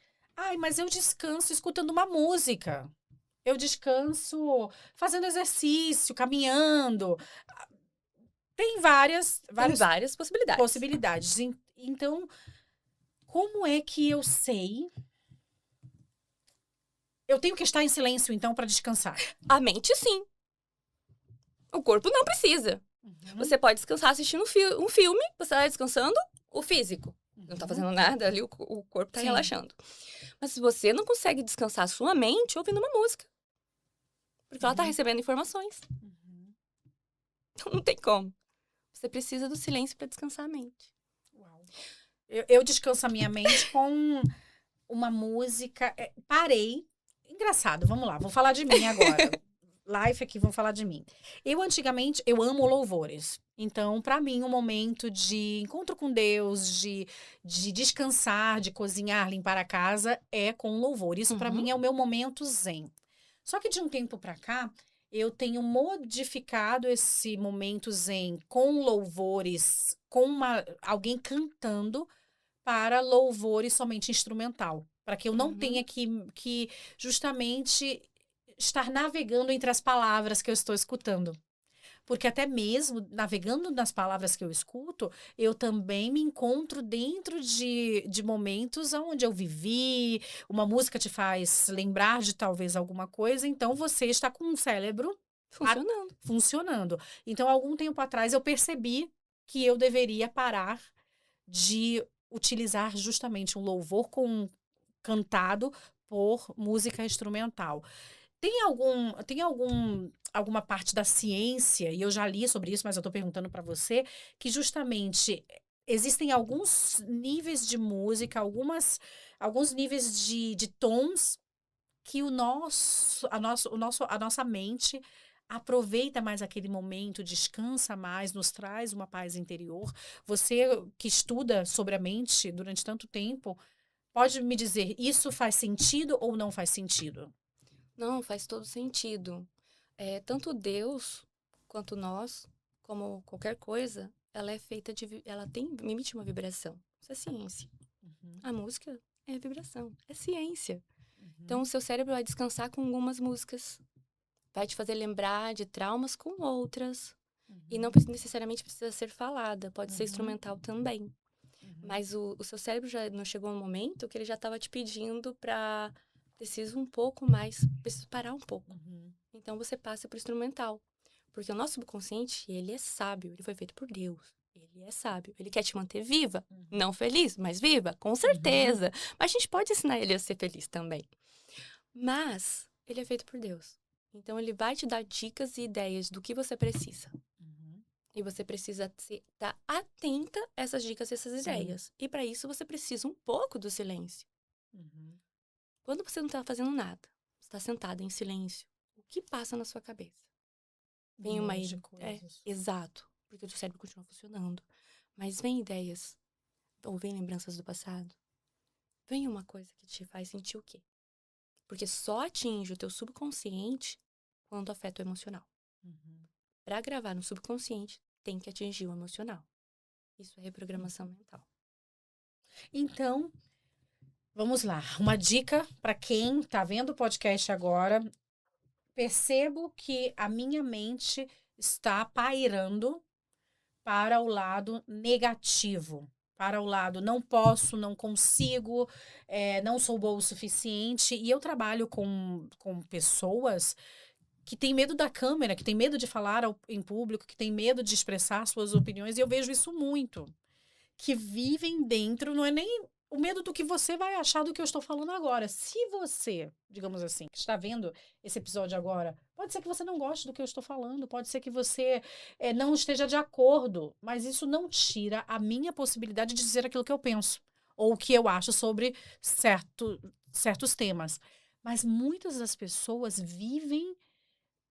Speaker 1: mas eu descanso escutando uma música. Eu descanso fazendo exercício, caminhando. Tem várias
Speaker 2: possibilidades.
Speaker 1: Então, como é que eu sei? Eu tenho que estar em silêncio, então, para descansar?
Speaker 2: A mente, sim. O corpo não precisa. Você pode descansar assistindo um filme, você está descansando o físico. Não está fazendo nada ali, o corpo está relaxando. Mas se você não consegue descansar a sua mente ouvindo uma música. Porque ela está recebendo informações. Então não tem como. Você precisa do silêncio para descansar a mente.
Speaker 1: Uau. Eu descanso a minha mente com uma música. Parei. Engraçado, vamos lá, vou falar de mim agora. Life aqui, vamos falar de mim. Antigamente, eu amo louvores. Então, para mim, um momento de encontro com Deus, de descansar, de cozinhar, limpar a casa, é com louvor. Isso, para mim, é o meu momento zen. Só que de um tempo para cá, eu tenho modificado esse momento zen com louvores, com alguém cantando, para louvores somente instrumental. Para que eu não tenha que justamente estar navegando entre as palavras que eu estou escutando. Porque até mesmo navegando nas palavras que eu escuto, eu também me encontro dentro de momentos onde eu vivi, uma música te faz lembrar de talvez alguma coisa, então você está com um cérebro funcionando. Então, algum tempo atrás, eu percebi que eu deveria parar de utilizar justamente um louvor cantado por música instrumental. Tem alguma parte da ciência, e eu já li sobre isso, mas eu estou perguntando para você, que justamente existem alguns níveis de música, alguns níveis de tons que a nossa mente aproveita mais aquele momento, descansa mais, nos traz uma paz interior. Você que estuda sobre a mente durante tanto tempo, pode me dizer, isso faz sentido ou não faz sentido?
Speaker 2: Não, faz todo sentido. Tanto Deus quanto nós, como qualquer coisa, ela é feita ela emite uma vibração. Isso é ciência. A música é vibração, é ciência. Então, o seu cérebro vai descansar com algumas músicas. Vai te fazer lembrar de traumas com outras. E não necessariamente precisa ser falada, pode ser instrumental também. Mas o seu cérebro já não chegou um momento que ele já estava te pedindo para... Preciso um pouco mais, preciso parar um pouco. Então, você passa pro instrumental. Porque o nosso subconsciente, ele é sábio, ele foi feito por Deus. Ele é sábio, ele quer te manter viva. Não feliz, mas viva, com certeza. Mas a gente pode ensinar ele a ser feliz também. Mas, ele é feito por Deus. Então, ele vai te dar dicas e ideias do que você precisa. E você precisa estar atenta a essas dicas e essas ideias. E para isso, você precisa um pouco do silêncio. Quando você não está fazendo nada, você está sentada em silêncio, o que passa na sua cabeça? Vem uma ideia. Exato, porque o seu cérebro continua funcionando. Mas vem ideias, ou vem lembranças do passado. Vem uma coisa que te faz sentir o quê? Porque só atinge o teu subconsciente quando afeta o emocional. Para gravar no subconsciente, tem que atingir o emocional. Isso é reprogramação mental.
Speaker 1: Então, vamos lá. Uma dica para quem está vendo o podcast agora. Percebo que a minha mente está pairando para o lado negativo. Para o lado não posso, não consigo, não sou boa o suficiente. E eu trabalho com pessoas que têm medo da câmera, que têm medo de falar em público, que têm medo de expressar suas opiniões. E eu vejo isso muito. Que vivem dentro, não é nem o medo do que você vai achar do que eu estou falando agora. Se você, digamos assim, que está vendo esse episódio agora, pode ser que você não goste do que eu estou falando, pode ser que você não esteja de acordo, mas isso não tira a minha possibilidade de dizer aquilo que eu penso ou o que eu acho sobre certos temas. Mas muitas das pessoas vivem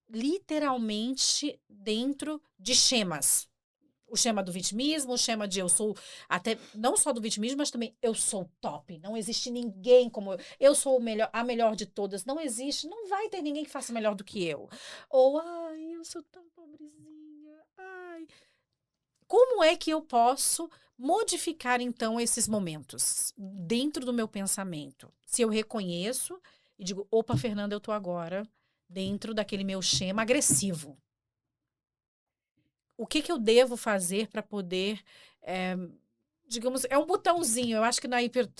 Speaker 1: literalmente dentro de schemas. O schema do vitimismo, o schema de eu sou, até não só do vitimismo, mas também eu sou top. Não existe ninguém como eu. Eu sou a melhor de todas. Não existe, não vai ter ninguém que faça melhor do que eu. Ou, ai, eu sou tão pobrezinha. Ai. Como é que eu posso modificar, então, esses momentos dentro do meu pensamento? Se eu reconheço e digo, opa, Fernanda, eu tô agora dentro daquele meu schema agressivo. O que que eu devo fazer para poder, digamos, é um botãozinho. Eu acho que na
Speaker 2: Hipnose.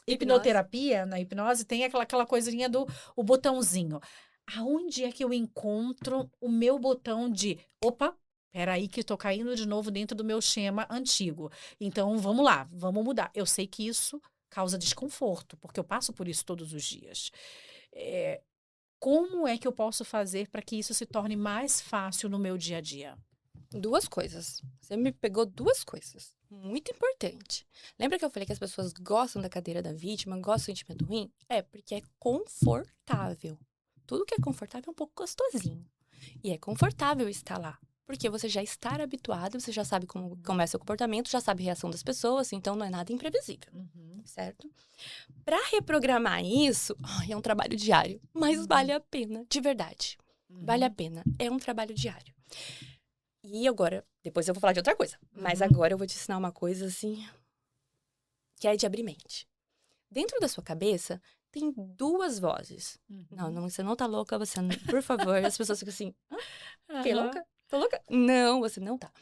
Speaker 1: hipnoterapia, na hipnose, tem aquela coisinha do o botãozinho. Aonde é que eu encontro o meu botão de, opa, peraí que estou caindo de novo dentro do meu schema antigo. Então, vamos lá, vamos mudar. Eu sei que isso causa desconforto, porque eu passo por isso todos os dias. Como é que eu posso fazer para que isso se torne mais fácil no meu dia a dia?
Speaker 2: Duas coisas. Você me pegou duas coisas. Muito importante. Lembra que eu falei que as pessoas gostam da cadeira da vítima, gostam do sentimento ruim? É, porque é confortável. Tudo que é confortável é um pouco gostosinho. E é confortável estar lá. Porque você já está habituado, você já sabe como começa o comportamento, já sabe a reação das pessoas, então não é nada imprevisível. Certo? Para reprogramar isso, é um trabalho diário. Mas vale a pena, de verdade. Vale a pena. É um trabalho diário. E agora, depois eu vou falar de outra coisa. Mas agora eu vou te ensinar uma coisa, assim, que é de abrir mente. Dentro da sua cabeça, tem duas vozes. Não, você não tá louca, você não... Por favor, as pessoas ficam assim, fiquei louca? Tô louca? Não, você não tá.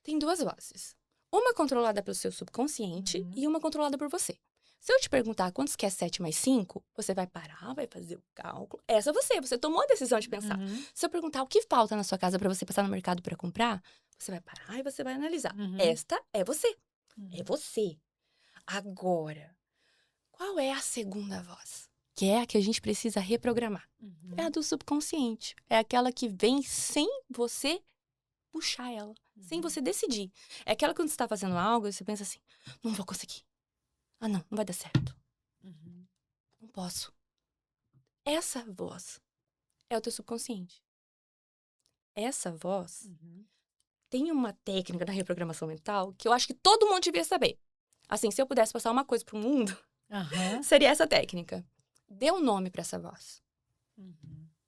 Speaker 2: Tem duas vozes. Uma controlada pelo seu subconsciente e uma controlada por você. Se eu te perguntar quantos que é 7 mais 5, você vai parar, vai fazer o cálculo. Essa é você tomou a decisão de pensar. Se eu perguntar o que falta na sua casa para você passar no mercado para comprar, você vai parar e você vai analisar. Esta é você. É você. Agora, qual é a segunda voz? Que é a que a gente precisa reprogramar. É a do subconsciente. É aquela que vem sem você puxar ela, sem você decidir. É aquela quando você está fazendo algo e você pensa assim, não vou conseguir. Ah, não vai dar certo. Não posso. Essa voz é o teu subconsciente. Essa voz tem uma técnica da reprogramação mental que eu acho que todo mundo devia saber. Assim, se eu pudesse passar uma coisa pro mundo, seria essa técnica. Dê um nome para essa voz.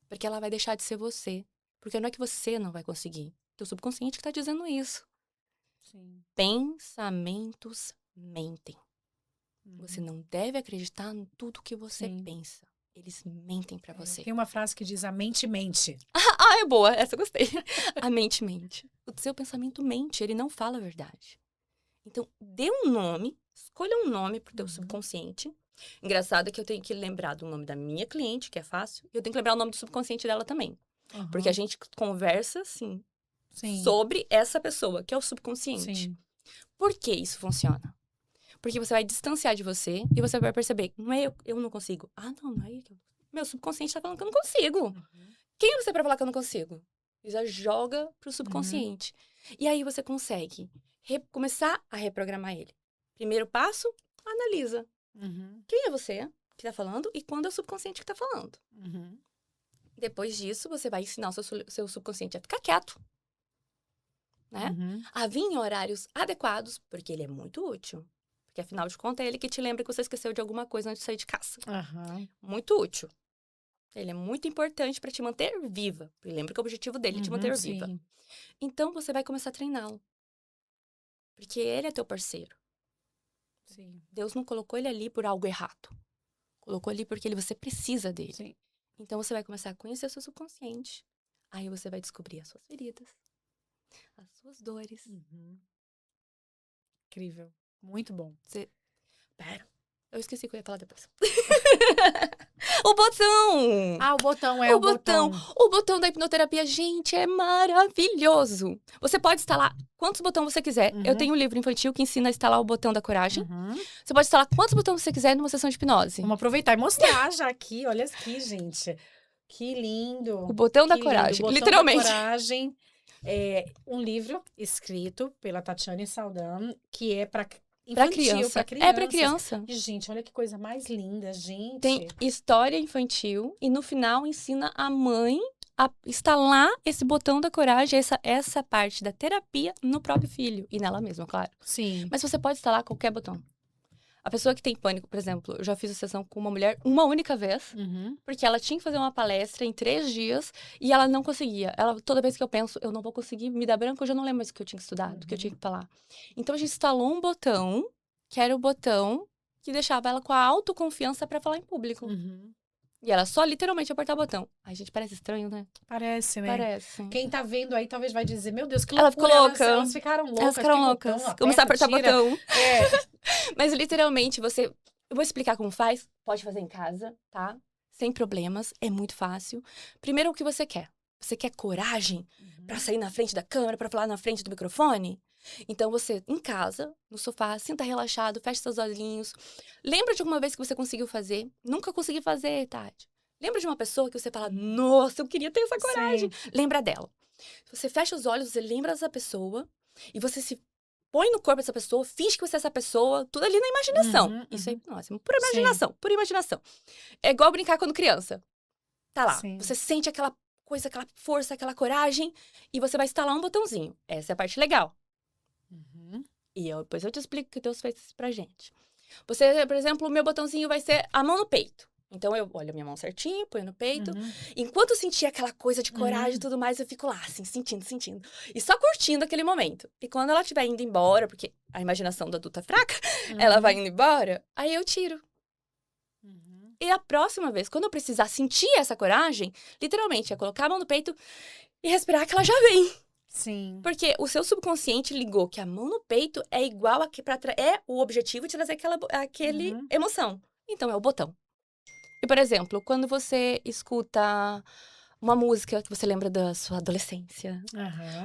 Speaker 2: Porque ela vai deixar de ser você. Porque não é que você não vai conseguir. Teu subconsciente que tá dizendo isso.
Speaker 1: Sim.
Speaker 2: Pensamentos mentem. Você não deve acreditar em tudo que você pensa. Eles mentem pra você.
Speaker 1: Tem uma frase que diz, a mente mente.
Speaker 2: É boa. Essa eu gostei. A mente mente. O seu pensamento mente, ele não fala a verdade. Então, dê um nome, escolha um nome pro teu subconsciente. Engraçado que eu tenho que lembrar do nome da minha cliente, que é fácil, e eu tenho que lembrar o nome do subconsciente dela também. Porque a gente conversa, assim, sobre essa pessoa, que é o subconsciente.
Speaker 1: Sim.
Speaker 2: Por que isso funciona? Porque você vai distanciar de você e você vai perceber, não é eu não consigo. Ah, não é eu. Meu subconsciente tá falando que eu não consigo. Quem é você pra falar que eu não consigo? E já joga pro subconsciente. E aí você consegue começar a reprogramar ele. Primeiro passo, analisa. Quem é você que tá falando e quando é o subconsciente que tá falando. Depois disso, você vai ensinar o seu subconsciente a ficar quieto. Né? A vir em horários adequados, porque ele é muito útil. Porque, afinal de contas, é ele que te lembra que você esqueceu de alguma coisa antes de sair de casa. Muito útil. Ele é muito importante para te manter viva. Porque lembra que o objetivo dele é te manter viva. Então, você vai começar a treiná-lo. Porque ele é teu parceiro. Deus não colocou ele ali por algo errado. Colocou ali porque você precisa dele. Então, você vai começar a conhecer o seu subconsciente. Aí, você vai descobrir as suas feridas. As suas dores.
Speaker 1: Incrível. Muito bom.
Speaker 2: Pera, eu esqueci o que eu ia falar depois. O botão!
Speaker 1: Ah, o botão é o botão.
Speaker 2: O botão da hipnoterapia, gente, é maravilhoso. Você pode instalar quantos botões você quiser. Eu tenho um livro infantil que ensina a instalar o botão da coragem. Você pode instalar quantos botões você quiser numa sessão de hipnose.
Speaker 1: Vamos aproveitar e mostrar já aqui. Olha aqui, gente. Que lindo.
Speaker 2: O botão da
Speaker 1: Que
Speaker 2: coragem,
Speaker 1: lindo. O botão
Speaker 2: literalmente.
Speaker 1: da coragem é um livro escrito pela Tatiane Saldan, que é para
Speaker 2: Pra
Speaker 1: infantil,
Speaker 2: criança.
Speaker 1: para
Speaker 2: É pra criança.
Speaker 1: E, gente, olha que coisa mais linda, gente.
Speaker 2: Tem história infantil e no final ensina a mãe a instalar esse botão da coragem, essa parte da terapia no próprio filho. E nela mesma, claro.
Speaker 1: Sim.
Speaker 2: Mas você pode instalar qualquer botão. A pessoa que tem pânico, por exemplo, eu já fiz a sessão com uma mulher uma única vez, porque ela tinha que fazer uma palestra em 3 dias e ela não conseguia. Toda vez que eu penso, eu não vou conseguir, me dá branco, eu já não lembro mais o que eu tinha estudado, o que eu tinha que falar. Então a gente instalou um botão, que era o botão que deixava ela com a autoconfiança para falar em público. E ela só literalmente apertar o botão. Ai, gente, parece estranho, né?
Speaker 1: Parece, né?
Speaker 2: Parece.
Speaker 1: Quem tá vendo aí talvez vai dizer, meu Deus, que
Speaker 2: Ela
Speaker 1: loucura.
Speaker 2: ficou louca.
Speaker 1: Elas ficaram loucas.
Speaker 2: Elas ficaram
Speaker 1: que
Speaker 2: loucas.
Speaker 1: Botão,
Speaker 2: Começar a apertar
Speaker 1: tira.
Speaker 2: botão.
Speaker 1: É.
Speaker 2: Mas literalmente, eu vou explicar como faz. Pode fazer em casa, tá? Sem problemas, é muito fácil. Primeiro, o que você quer? Você quer coragem pra sair na frente da câmera, pra falar na frente do microfone? Então, você, em casa, no sofá, sinta relaxado, feche seus olhinhos. Lembra de alguma vez que você conseguiu fazer? Nunca consegui fazer, Tati. Lembra de uma pessoa que você fala, nossa, eu queria ter essa coragem.
Speaker 1: Sim.
Speaker 2: Lembra dela. Você fecha os olhos, você lembra dessa pessoa e você se põe no corpo dessa pessoa, finge que você é essa pessoa, tudo ali na imaginação. Isso é hipnose, pura imaginação, pura imaginação. É igual brincar quando criança. Tá lá, você sente aquela coisa, aquela força, aquela coragem e você vai instalar um botãozinho. Essa é a parte legal. E depois eu te explico o que Deus fez isso pra gente. Você, por exemplo, o meu botãozinho vai ser a mão no peito. Então, eu olho a minha mão certinho, ponho no peito. Enquanto eu sentir aquela coisa de coragem e tudo mais, eu fico lá, assim, sentindo. E só curtindo aquele momento. E quando ela estiver indo embora, porque a imaginação do adulto é fraca, ela vai indo embora, aí eu tiro. E a próxima vez, quando eu precisar sentir essa coragem, literalmente, é colocar a mão no peito e respirar que ela já vem.
Speaker 1: Sim.
Speaker 2: Porque o seu subconsciente ligou que a mão no peito é igual a que é o objetivo de trazer aquele emoção. Então, é o botão. E, por exemplo, quando você escuta uma música que você lembra da sua adolescência,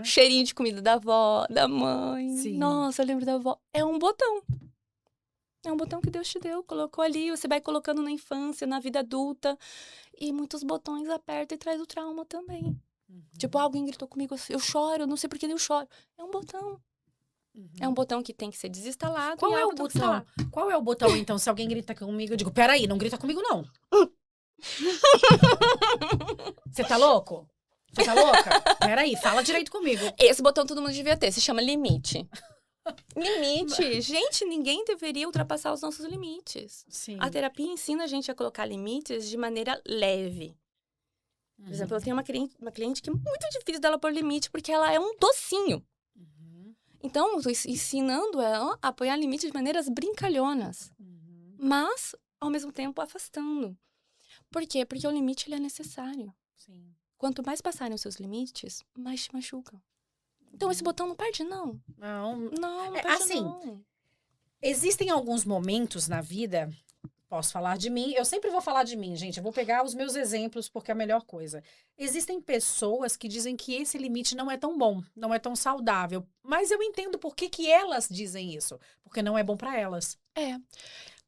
Speaker 2: cheirinho de comida da avó, da mãe, nossa, eu lembro da avó, é um botão. É um botão que Deus te deu, colocou ali, você vai colocando na infância, na vida adulta, e muitos botões aperta e traz o trauma também. Tipo, alguém gritou comigo, eu choro, eu não sei por que eu choro. É um botão. É um botão que tem que ser desinstalado.
Speaker 1: Qual é o botão? Qual é o botão, então? Se alguém grita comigo, eu digo, peraí, não grita comigo, não. Você tá louco? Você tá louca? Peraí, fala direito comigo.
Speaker 2: Esse botão todo mundo devia ter, se chama limite. Limite. Gente, ninguém deveria ultrapassar os nossos limites.
Speaker 1: Sim.
Speaker 2: A terapia ensina a gente a colocar limites de maneira leve. Por exemplo, eu tenho uma cliente que é muito difícil dela pôr limite, porque ela é um docinho. Então, eu estou ensinando ela a apoiar limites de maneiras brincalhonas. Mas, ao mesmo tempo, afastando. Por quê? Porque o limite ele é necessário.
Speaker 1: Sim.
Speaker 2: Quanto mais passarem os seus limites, mais te machucam. Então, esse botão não perde, não. Não perde,
Speaker 1: assim,
Speaker 2: não.
Speaker 1: Existem alguns momentos na vida, posso falar de mim, eu sempre vou falar de mim, gente, eu vou pegar os meus exemplos porque é a melhor coisa. Existem pessoas que dizem que esse limite não é tão bom, não é tão saudável, mas eu entendo por que elas dizem isso, porque não é bom para elas.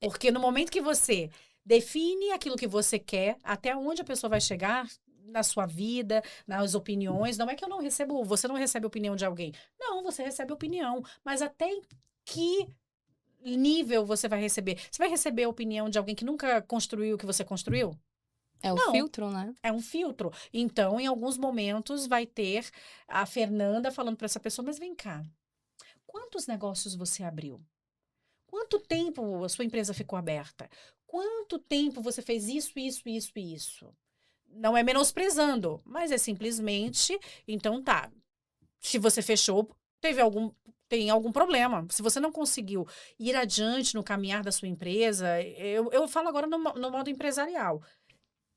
Speaker 1: Porque no momento que você define aquilo que você quer, até onde a pessoa vai chegar na sua vida, nas opiniões, não é que você não recebe opinião de alguém. Não, você recebe opinião, mas até em que nível você vai receber? Você vai receber a opinião de alguém que nunca construiu o que você construiu?
Speaker 2: É um filtro, né?
Speaker 1: É um filtro. Então, em alguns momentos, vai ter a Fernanda falando para essa pessoa, mas vem cá, quantos negócios você abriu? Quanto tempo a sua empresa ficou aberta? Quanto tempo você fez isso, isso, isso e isso? Não é menosprezando, mas é simplesmente, então tá, se você fechou, tem algum problema. Se você não conseguiu ir adiante no caminhar da sua empresa, eu falo agora no modo empresarial.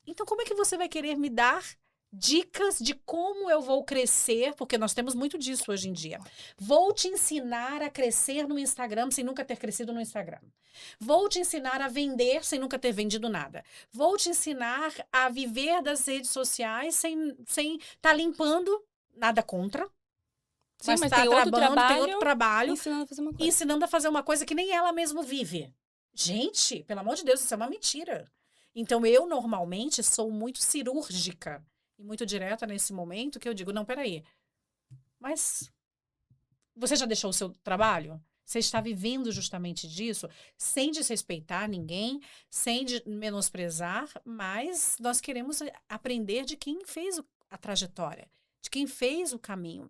Speaker 1: Então, como é que você vai querer me dar dicas de como eu vou crescer, porque nós temos muito disso hoje em dia. Vou te ensinar a crescer no Instagram sem nunca ter crescido no Instagram. Vou te ensinar a vender sem nunca ter vendido nada. Vou te ensinar a viver das redes sociais sem tá limpando, nada contra,
Speaker 2: Sim,
Speaker 1: mas
Speaker 2: mas
Speaker 1: tá
Speaker 2: tem outro
Speaker 1: trabalhando, tem
Speaker 2: trabalho,
Speaker 1: outro trabalho,
Speaker 2: ensinando a fazer uma coisa.
Speaker 1: ensinando a fazer uma coisa que nem ela mesma vive. Gente, pelo amor de Deus, isso é uma mentira. Então, eu normalmente sou muito cirúrgica e muito direta nesse momento que eu digo, não, peraí, mas você já deixou o seu trabalho? Você está vivendo justamente disso, sem desrespeitar ninguém, sem menosprezar, mas nós queremos aprender de quem fez a trajetória, de quem fez o caminho.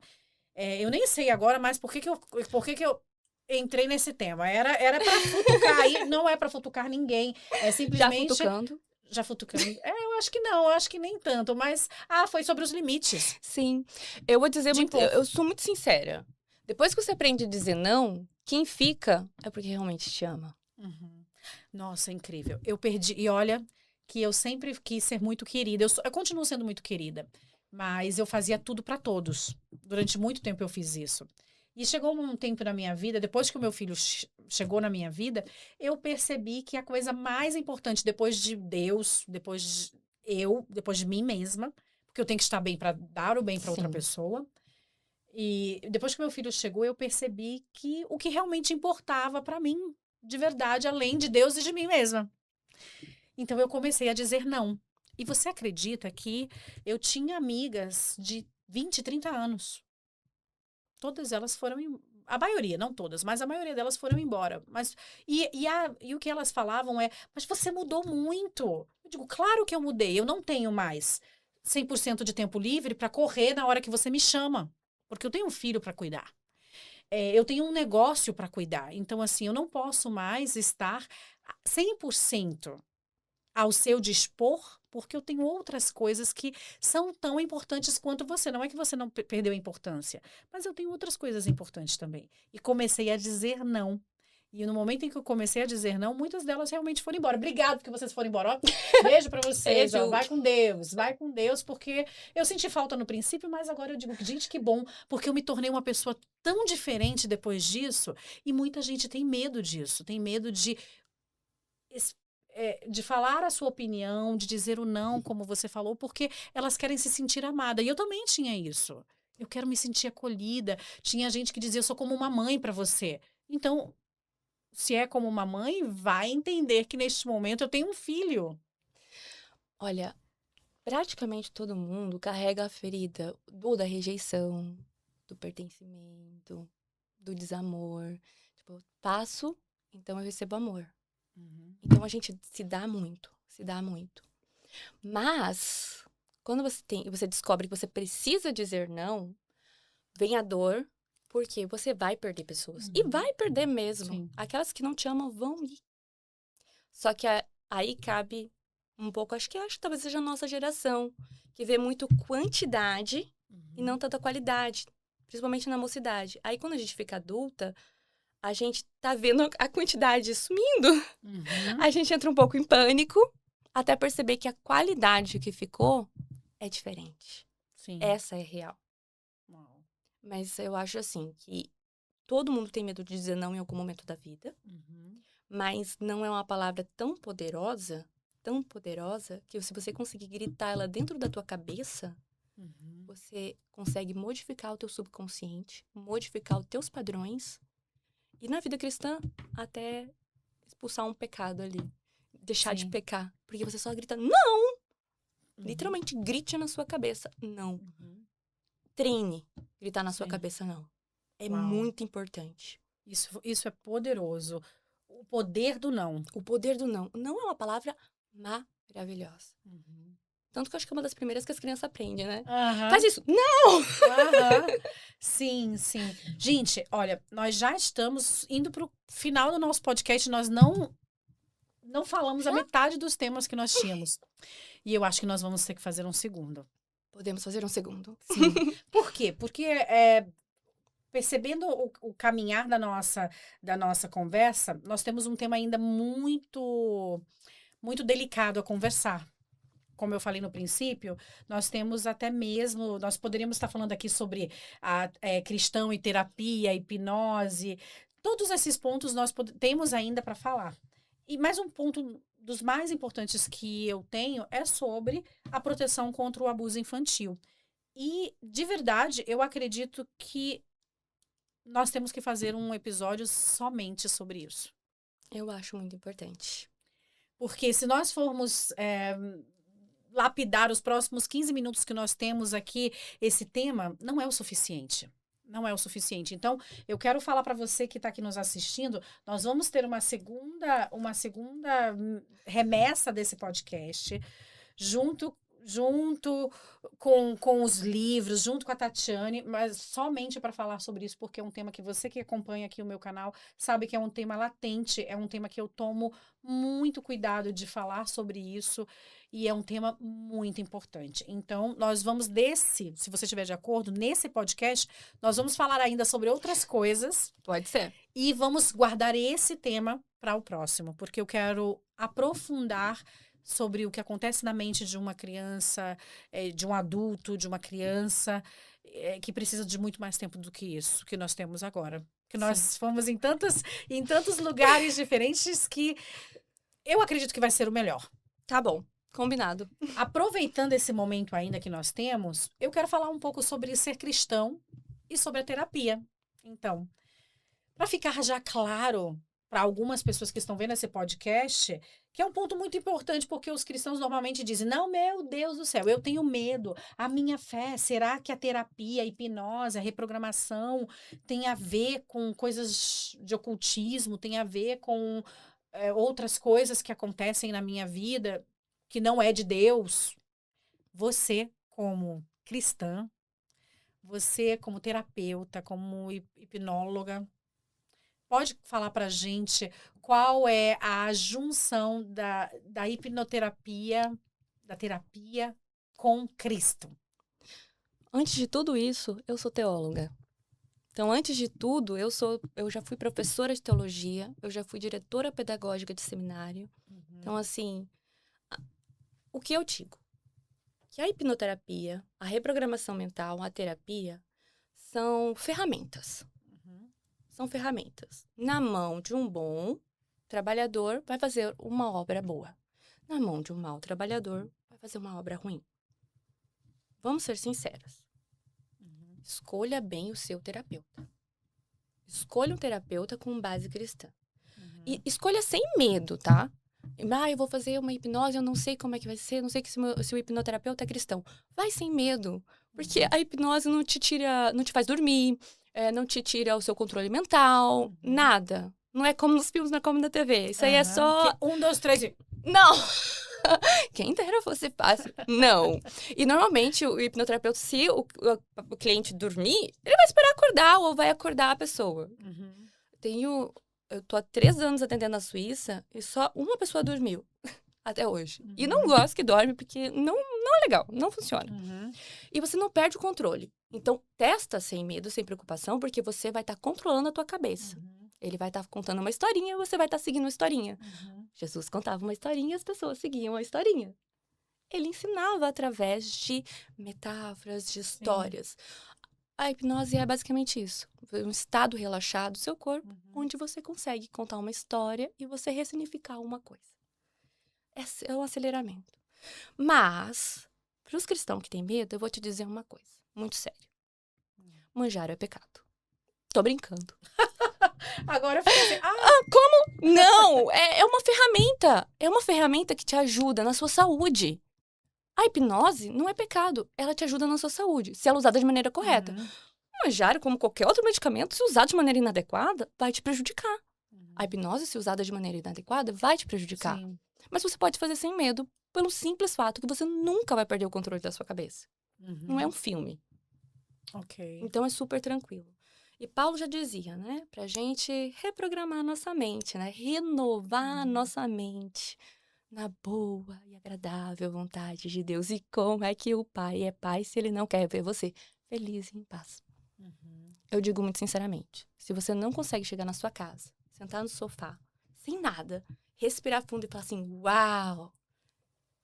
Speaker 1: Eu nem sei agora mais por que que eu entrei nesse tema. Era para futucar aí, não é para futucar ninguém. É
Speaker 2: Já
Speaker 1: simplesmente.
Speaker 2: futucando.
Speaker 1: Já futucando. Eu acho que não, eu acho que nem tanto, mas. Foi sobre os limites.
Speaker 2: Sim. Eu vou dizer
Speaker 1: De
Speaker 2: muito.
Speaker 1: impor.
Speaker 2: Eu sou muito sincera. Depois que você aprende a dizer não, quem fica é porque realmente te ama.
Speaker 1: Uhum. Nossa, é incrível. Eu perdi. E olha, que eu sempre quis ser muito querida. Eu continuo sendo muito querida, mas eu fazia tudo para todos. Durante muito tempo eu fiz isso. E chegou um tempo na minha vida, depois que o meu filho chegou na minha vida, eu percebi que a coisa mais importante depois de Deus, depois de mim mesma, porque eu tenho que estar bem para dar o bem para outra
Speaker 2: Sim.
Speaker 1: pessoa. E depois que meu filho chegou, eu percebi que o que realmente importava para mim, de verdade, além de Deus e de mim mesma. Então eu comecei a dizer não. E você acredita que eu tinha amigas de 20, 30 anos? Todas elas foram, a maioria, não todas, mas a maioria delas foram embora. Mas, e o que elas falavam é, mas você mudou muito. Eu digo, claro que eu mudei, eu não tenho mais 100% de tempo livre para correr na hora que você me chama. Porque eu tenho um filho para cuidar. Eu tenho um negócio para cuidar. Então, assim, eu não posso mais estar 100% ao seu dispor, porque eu tenho outras coisas que são tão importantes quanto você. Não é que você não perdeu a importância, mas eu tenho outras coisas importantes também. E comecei a dizer não. E no momento em que eu comecei a dizer não, muitas delas realmente foram embora. Obrigado porque vocês foram embora. Ó, beijo para vocês.
Speaker 2: Beijo.
Speaker 1: Ó, vai com Deus, porque eu senti falta no princípio, mas agora eu digo, gente, que bom, porque eu me tornei uma pessoa tão diferente depois disso. E muita gente tem medo disso, tem medo de falar a sua opinião, de dizer o não, como você falou, porque elas querem se sentir amada. E eu também tinha isso. Eu quero me sentir acolhida. Tinha gente que dizia, eu sou como uma mãe para você. Então, se é como uma mãe, vai entender que neste momento eu tenho um filho.
Speaker 2: Olha, praticamente todo mundo carrega a ferida da rejeição, do pertencimento, do desamor. Tipo, passo, então eu recebo amor.
Speaker 1: Uhum.
Speaker 2: Então a gente se dá muito, se dá muito. Mas quando você descobre que você precisa dizer não, vem a dor, porque você vai perder pessoas. E vai perder mesmo.
Speaker 1: Sim.
Speaker 2: Aquelas que não te amam vão ir. Só que aí cabe um pouco, acho que talvez seja a nossa geração, que vê muito quantidade e não tanta qualidade, principalmente na mocidade. Aí quando a gente fica adulta, a gente tá vendo a quantidade sumindo.
Speaker 1: Uhum.
Speaker 2: A gente entra um pouco em pânico, até perceber que a qualidade que ficou é diferente.
Speaker 1: Sim.
Speaker 2: Essa é real.
Speaker 1: Uau.
Speaker 2: Mas eu acho assim que todo mundo tem medo de dizer não em algum momento da vida, mas não é uma palavra tão poderosa, que se você conseguir gritar ela dentro da tua cabeça, você consegue modificar o teu subconsciente, modificar os teus padrões e na vida cristã até expulsar um pecado ali. Deixar de pecar. Porque você só grita, não! Literalmente, grite na sua cabeça, não. Treine gritar na sua cabeça, não. É muito importante.
Speaker 1: Isso é poderoso. O poder do não.
Speaker 2: O poder do não. Não é uma palavra maravilhosa. Tanto que eu acho que é uma das primeiras que as crianças aprendem, né? Faz isso. Não!
Speaker 1: Sim, sim. Gente, olha, nós já estamos indo para o final do nosso podcast. Nós não falamos a metade dos temas que nós tínhamos. E eu acho que nós vamos ter que fazer um segundo.
Speaker 2: Podemos fazer um segundo.
Speaker 1: Sim. Por quê? Porque percebendo o caminhar da nossa conversa, nós temos um tema ainda muito, muito delicado a conversar. como eu falei no princípio, nós temos até mesmo, nós poderíamos estar falando aqui sobre cristão e terapia, hipnose, todos esses pontos nós temos ainda para falar. E mais um ponto dos mais importantes que eu tenho é sobre a proteção contra o abuso infantil. E, de verdade, eu acredito que nós temos que fazer um episódio somente sobre isso.
Speaker 2: Eu acho muito importante.
Speaker 1: Porque se nós formos lapidar os próximos 15 minutos que nós temos aqui, esse tema não é o suficiente. Não é o suficiente. Então, eu quero falar para você que está aqui nos assistindo, nós vamos ter uma segunda remessa desse podcast, junto com os livros, junto com a Tatiane, mas somente para falar sobre isso, porque é um tema que você que acompanha aqui o meu canal sabe que é um tema latente, é um tema que eu tomo muito cuidado de falar sobre isso, e é um tema muito importante. Então, nós vamos se você estiver de acordo, nesse podcast, nós vamos falar ainda sobre outras coisas.
Speaker 2: Pode ser.
Speaker 1: E vamos guardar esse tema para o próximo, porque eu quero aprofundar sobre o que acontece na mente de uma criança, de um adulto, de uma criança, que precisa de muito mais tempo do que isso que nós temos agora. Que nós fomos em tantos lugares diferentes que eu acredito que vai ser o melhor.
Speaker 2: Tá bom, combinado.
Speaker 1: Aproveitando esse momento ainda que nós temos, eu quero falar um pouco sobre ser cristão e sobre a terapia. Então, para ficar já claro para algumas pessoas que estão vendo esse podcast, que é um ponto muito importante, porque os cristãos normalmente dizem, não, meu Deus do céu, eu tenho medo, a minha fé, será que a terapia, a hipnose, a reprogramação tem a ver com coisas de ocultismo, tem a ver com outras coisas que acontecem na minha vida, que não é de Deus? Você, como cristã, você como terapeuta, como hipnóloga, pode falar para a gente qual é a junção da hipnoterapia, da terapia com Cristo?
Speaker 2: Antes de tudo isso, eu sou teóloga. Então, antes de tudo, eu já fui professora de teologia, eu já fui diretora pedagógica de seminário.
Speaker 1: Uhum.
Speaker 2: Então, assim, o que eu digo? Que a hipnoterapia, a reprogramação mental, a terapia, são ferramentas. São ferramentas. Na mão de um bom trabalhador, vai fazer uma obra boa. Na mão de um mau trabalhador, vai fazer uma obra ruim. Vamos ser sinceras. Escolha bem o seu terapeuta. Escolha um terapeuta com base cristã. E escolha sem medo, tá? Eu vou fazer uma hipnose, eu não sei como é que vai ser, não sei se o hipnoterapeuta é cristão. Vai sem medo, porque a hipnose não te faz dormir, não te tira o seu controle mental, nada. Não é como nos filmes, não é como na TV. Isso aí é só...
Speaker 1: 1, 2, 3 e...
Speaker 2: Não! Quem dera fosse fácil. Não. E normalmente o hipnoterapeuta, se o cliente dormir, ele vai esperar acordar ou vai acordar a pessoa. Eu tô há 3 anos atendendo na Suíça e só uma pessoa dormiu até hoje. E não gosto que dorme porque não é legal, não funciona. E você não perde o controle. Então, testa sem medo, sem preocupação, porque você vai estar controlando a tua cabeça. Ele vai estar contando uma historinha e você vai estar seguindo uma historinha. Jesus contava uma historinha e as pessoas seguiam a historinha. Ele ensinava através de metáforas, de histórias. A hipnose é basicamente isso. Um estado relaxado do seu corpo, onde você consegue contar uma história e você ressignificar uma coisa. É um aceleramento. Mas, para os cristãos que têm medo, eu vou te dizer uma coisa, muito sério. Manjar é pecado. Tô brincando.
Speaker 1: Agora eu fiquei assim,
Speaker 2: como? Não! É uma ferramenta. É uma ferramenta que te ajuda na sua saúde. A hipnose não é pecado. Ela te ajuda na sua saúde, se ela é usada de maneira correta. O manjar, como qualquer outro medicamento, se usado de maneira inadequada, vai te prejudicar. A hipnose, se usada de maneira inadequada, vai te prejudicar.
Speaker 1: Sim.
Speaker 2: Mas você pode fazer sem medo, pelo simples fato que você nunca vai perder o controle da sua cabeça. Não é um filme.
Speaker 1: Ok.
Speaker 2: Então, é super tranquilo. E Paulo já dizia, né? Pra gente reprogramar a nossa mente, né? Renovar a nossa mente na boa e agradável vontade de Deus. E como é que o pai é pai se ele não quer ver você feliz e em paz? Eu digo muito sinceramente, se você não consegue chegar na sua casa, sentar no sofá, sem nada, respirar fundo e falar assim, uau,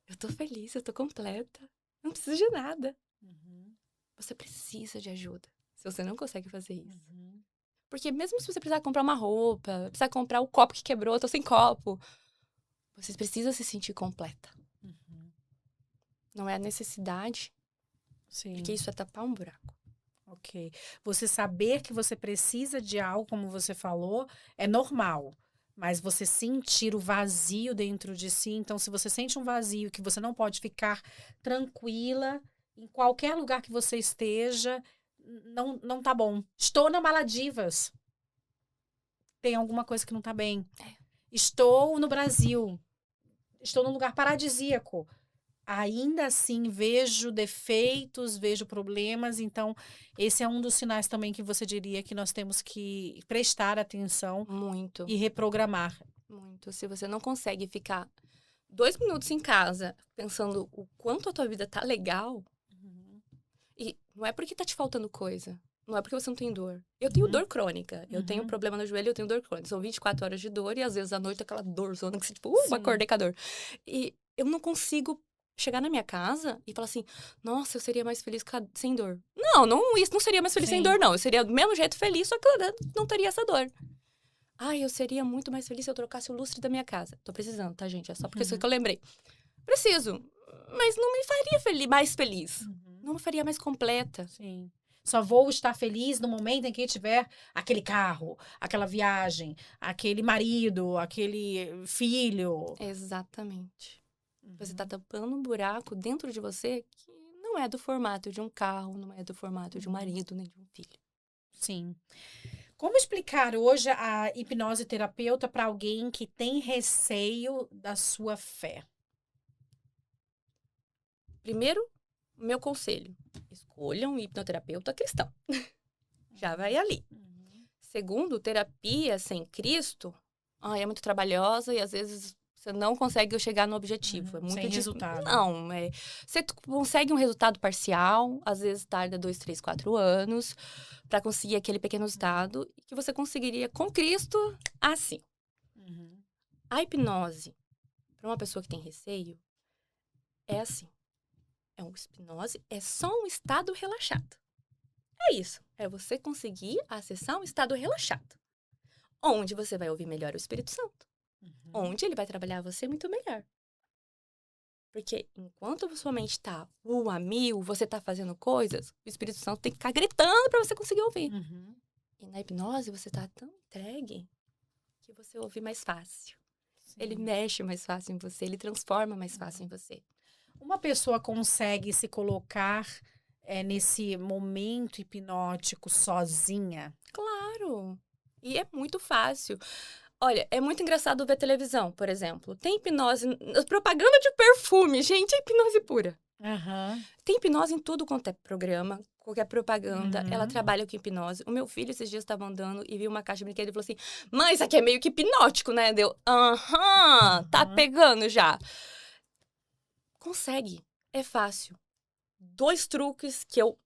Speaker 2: Eu tô feliz, eu tô completa. Não preciso de nada.
Speaker 1: Uhum.
Speaker 2: Você precisa de ajuda, se você não consegue fazer isso.
Speaker 1: Uhum.
Speaker 2: Porque mesmo se você precisar comprar uma roupa, precisar comprar o copo que quebrou, tô sem copo, você precisa se sentir completa.
Speaker 1: Uhum.
Speaker 2: Não é a necessidade, porque
Speaker 1: Sim,
Speaker 2: isso é tapar um buraco.
Speaker 1: ok. Você saber que você precisa de algo, como você falou, é normal. Mas você sentir o vazio dentro de si, então se você sente um vazio que você não pode ficar tranquila em qualquer lugar que você esteja, não tá bom. Estou na Maladivas. Tem alguma coisa que não tá bem. Estou no Brasil. Estou num lugar paradisíaco. Ainda assim, vejo defeitos, vejo problemas. Então, esse é um dos sinais também que você diria que nós temos que prestar atenção
Speaker 2: Muito,
Speaker 1: e reprogramar.
Speaker 2: muito. Se você não consegue ficar 2 minutos em casa pensando o quanto a tua vida tá legal, e não é porque tá te faltando coisa. Não é porque você não tem dor. Eu tenho dor crônica. Eu tenho problema no joelho, eu tenho dor crônica. São 24 horas de dor e às vezes à noite aquela dorzona que você, tipo,
Speaker 1: Sim.
Speaker 2: acordei com a dor. E eu não consigo chegar na minha casa e falar assim, nossa, eu seria mais feliz sem dor. Não, isso não seria mais feliz sem
Speaker 1: Sim.
Speaker 2: dor, não. Eu seria do mesmo jeito feliz, só que eu não teria essa dor. Ai, eu seria muito mais feliz se eu trocasse o lustre da minha casa. Tô precisando, tá, gente? É só porque isso que eu lembrei. Preciso, mas não me faria mais feliz. Não me faria mais completa.
Speaker 1: Sim. Só vou estar feliz no momento em que tiver aquele carro, aquela viagem, aquele marido, aquele filho.
Speaker 2: Exatamente. Você tá tampando um buraco dentro de você que não é do formato de um carro, não é do formato de um marido, nem de um filho.
Speaker 1: Sim. Como explicar hoje a hipnose terapeuta para alguém que tem receio da sua fé?
Speaker 2: Primeiro, meu conselho: escolha um hipnoterapeuta cristão. Já vai ali. Segundo, terapia sem Cristo, é muito trabalhosa e às vezes você não consegue chegar no objetivo. É muito
Speaker 1: Sem resultado.
Speaker 2: Não, você consegue um resultado parcial, às vezes tarda 2, 3, 4 anos para conseguir aquele pequeno resultado que você conseguiria com Cristo assim. A hipnose para uma pessoa que tem receio é assim. Hipnose é só um estado relaxado. É isso. É você conseguir acessar um estado relaxado. Onde você vai ouvir melhor o Espírito Santo. Onde ele vai trabalhar você muito melhor. Porque enquanto a sua mente tá a mil, você tá fazendo coisas, o Espírito Santo tem que ficar gritando para você conseguir ouvir. E na hipnose você tá tão entregue que você ouve mais fácil.
Speaker 1: Sim.
Speaker 2: Ele mexe mais fácil em você, ele transforma mais fácil em você.
Speaker 1: Uma pessoa consegue se colocar nesse momento hipnótico sozinha?
Speaker 2: Claro! E é muito fácil. Olha, é muito engraçado ver televisão, por exemplo. Tem hipnose, propaganda de perfume, gente, é hipnose pura. Tem hipnose em tudo quanto é programa, qualquer propaganda, ela trabalha com hipnose. O meu filho esses dias estava andando e viu uma caixa de brinquedo e falou assim, mãe, isso aqui é meio que hipnótico, né? Deu, tá pegando já. Consegue, é fácil. 2 truques que eu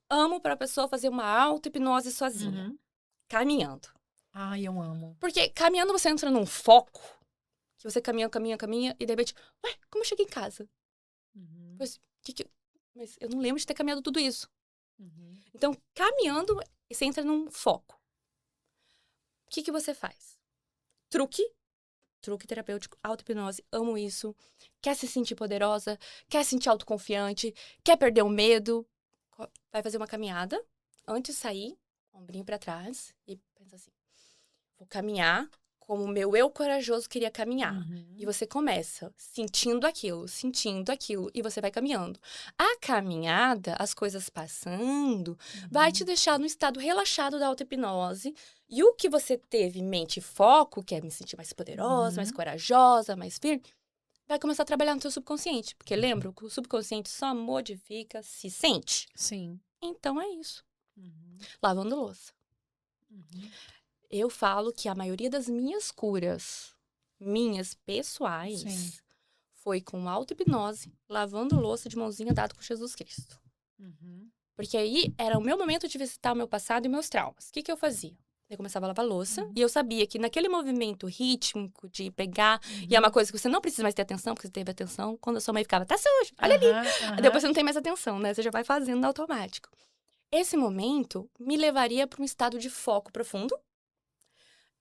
Speaker 2: amo para a pessoa fazer uma auto-hipnose sozinha. Caminhando.
Speaker 1: Ai, eu amo.
Speaker 2: Porque caminhando você entra num foco, que você caminha, e de repente, ué, como eu cheguei em casa? Mas eu não lembro de ter caminhado tudo isso. Então, caminhando, você entra num foco. O que você faz? Truque terapêutico, auto-hipnose, amo isso. Quer se sentir poderosa? Quer se sentir autoconfiante? Quer perder o medo? Vai fazer uma caminhada, antes de sair, ombrinho pra trás, e pensa assim, vou caminhar como o meu eu corajoso queria caminhar. E você começa sentindo aquilo, e você vai caminhando. A caminhada, as coisas passando, vai te deixar no estado relaxado da auto-hipnose. E o que você teve mente e foco, que é me sentir mais poderosa, mais corajosa, mais firme, vai começar a trabalhar no seu subconsciente. Porque lembra, o subconsciente só modifica se sente.
Speaker 1: Sim.
Speaker 2: Então é isso. Lavando louça. Eu falo que a maioria das minhas curas, minhas pessoais, foi com auto-hipnose, lavando louça de mãozinha dada com Jesus Cristo. Porque aí era o meu momento de visitar o meu passado e meus traumas. O que eu fazia? Eu começava a lavar louça. E eu sabia que naquele movimento rítmico de pegar... E é uma coisa que você não precisa mais ter atenção, porque você teve atenção. Quando a sua mãe ficava, tá sujo, olha ali. Aí depois você não tem mais atenção, né? Você já vai fazendo automático. Esse momento me levaria para um estado de foco profundo.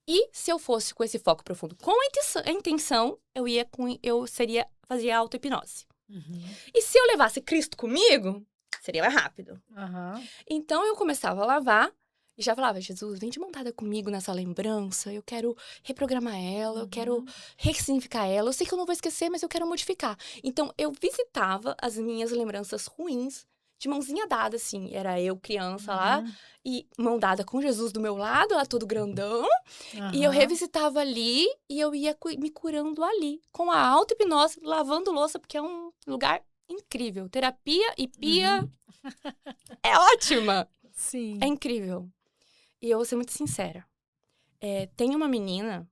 Speaker 2: E se eu fosse com esse foco profundo com a intenção, fazia auto-hipnose. E se eu levasse Cristo comigo, seria mais rápido. Então eu começava a lavar e já falava, Jesus, vem de montada comigo nessa lembrança, eu quero reprogramar ela, eu quero ressignificar ela. Eu sei que eu não vou esquecer, mas eu quero modificar. Então eu visitava as minhas lembranças ruins de mãozinha dada, assim. Era eu, criança lá, e mão dada com Jesus do meu lado, lá todo grandão. E eu revisitava ali e eu ia me curando ali, com a auto-hipnose, lavando louça, porque é um lugar incrível. Terapia e pia é ótima.
Speaker 1: Sim.
Speaker 2: É incrível. E eu vou ser muito sincera. Tem uma menina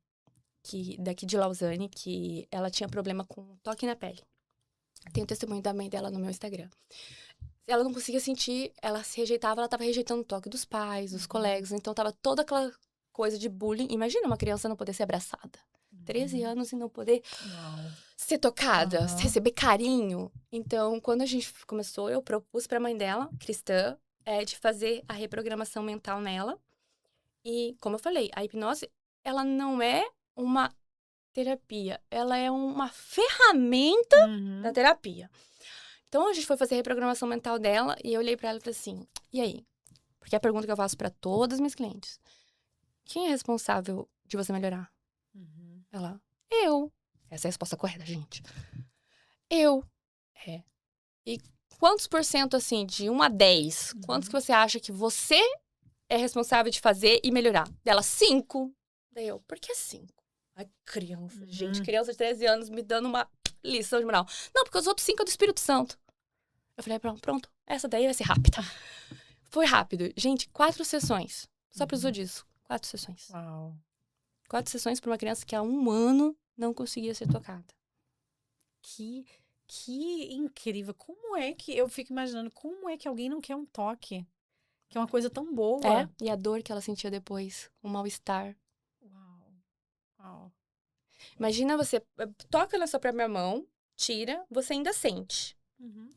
Speaker 2: daqui de Lausanne que ela tinha problema com toque na pele. Tem o testemunho da mãe dela no meu Instagram. Ela não conseguia sentir, ela se rejeitava, ela tava rejeitando o toque dos pais, dos colegas. Então tava toda aquela coisa de bullying. Imagina uma criança não poder ser abraçada. 13 anos e não poder ser tocada, receber carinho. Então, quando a gente começou, eu propus pra mãe dela, cristã, de fazer a reprogramação mental nela. E, como eu falei, a hipnose, ela não é uma terapia. Ela é uma ferramenta da terapia. Então, a gente foi fazer a reprogramação mental dela e eu olhei pra ela e falei assim, e aí? Porque é a pergunta que eu faço pra todas as minhas clientes. Quem é responsável de você melhorar? Ela, eu. Essa é a resposta correta, gente. Eu. E quantos por cento, assim, de 1 a 10, quantos que você acha que você é responsável de fazer e melhorar? Dela, 5. Daí eu, por que 5? Ai, criança. Gente, criança de 13 anos me dando uma lição de moral. Não, porque os outros 5 é do Espírito Santo. Eu falei, pronto, essa daí vai ser rápida. Foi rápido. Gente, 4 sessões. Só precisou disso. 4 sessões.
Speaker 1: Uau.
Speaker 2: 4 sessões para uma criança que há 1 ano não conseguia ser tocada.
Speaker 1: Que incrível. Como é que, eu fico imaginando, como é que alguém não quer um toque? Que é uma coisa tão boa.
Speaker 2: E a dor que ela sentia depois, o mal-estar.
Speaker 1: Uau.
Speaker 2: Imagina você toca na sua própria mão, tira, você ainda sente.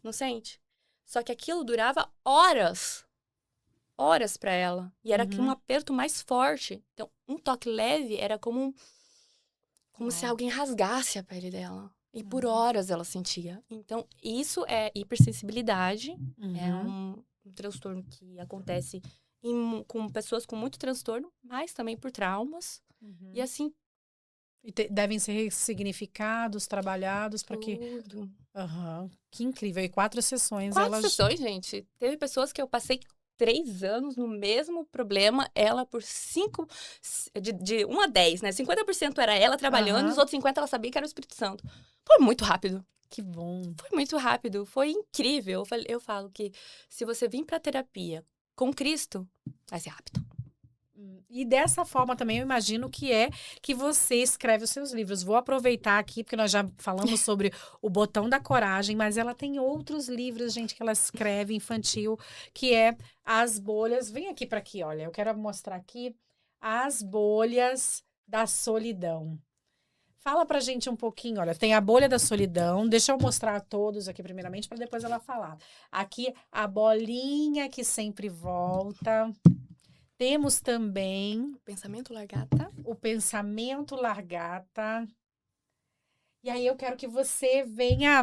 Speaker 2: Não sente? Só que aquilo durava horas. Horas pra ela. E era um aperto mais forte. Então, um toque leve era como se alguém rasgasse a pele dela. E por horas ela sentia. Então, isso é hipersensibilidade. É um transtorno que acontece com pessoas com muito transtorno, mas também por traumas. E assim...
Speaker 1: E devem ser ressignificados, trabalhados para que...
Speaker 2: Tudo.
Speaker 1: Que incrível. E 4 sessões.
Speaker 2: 4 sessões, gente. Teve pessoas que eu passei 3 anos no mesmo problema, ela por 5... De 1 a 10, né? 50% era ela trabalhando e os outros 50% ela sabia que era o Espírito Santo. Foi muito rápido.
Speaker 1: Que bom.
Speaker 2: Foi muito rápido. Foi incrível. Eu falo que se você vir pra terapia com Cristo, vai ser rápido.
Speaker 1: E dessa forma também eu imagino que você escreve os seus livros. Vou aproveitar aqui, porque nós já falamos sobre o Botão da Coragem, mas ela tem outros livros, gente, que ela escreve, infantil, que é As Bolhas. Vem aqui para aqui, olha, eu quero mostrar aqui As Bolhas da Solidão. Fala pra gente um pouquinho, olha, tem a bolha da solidão, deixa eu mostrar a todos aqui primeiramente, para depois ela falar. Aqui, a bolinha que sempre volta. Temos também... O Pensamento Largata. E aí eu quero que você venha...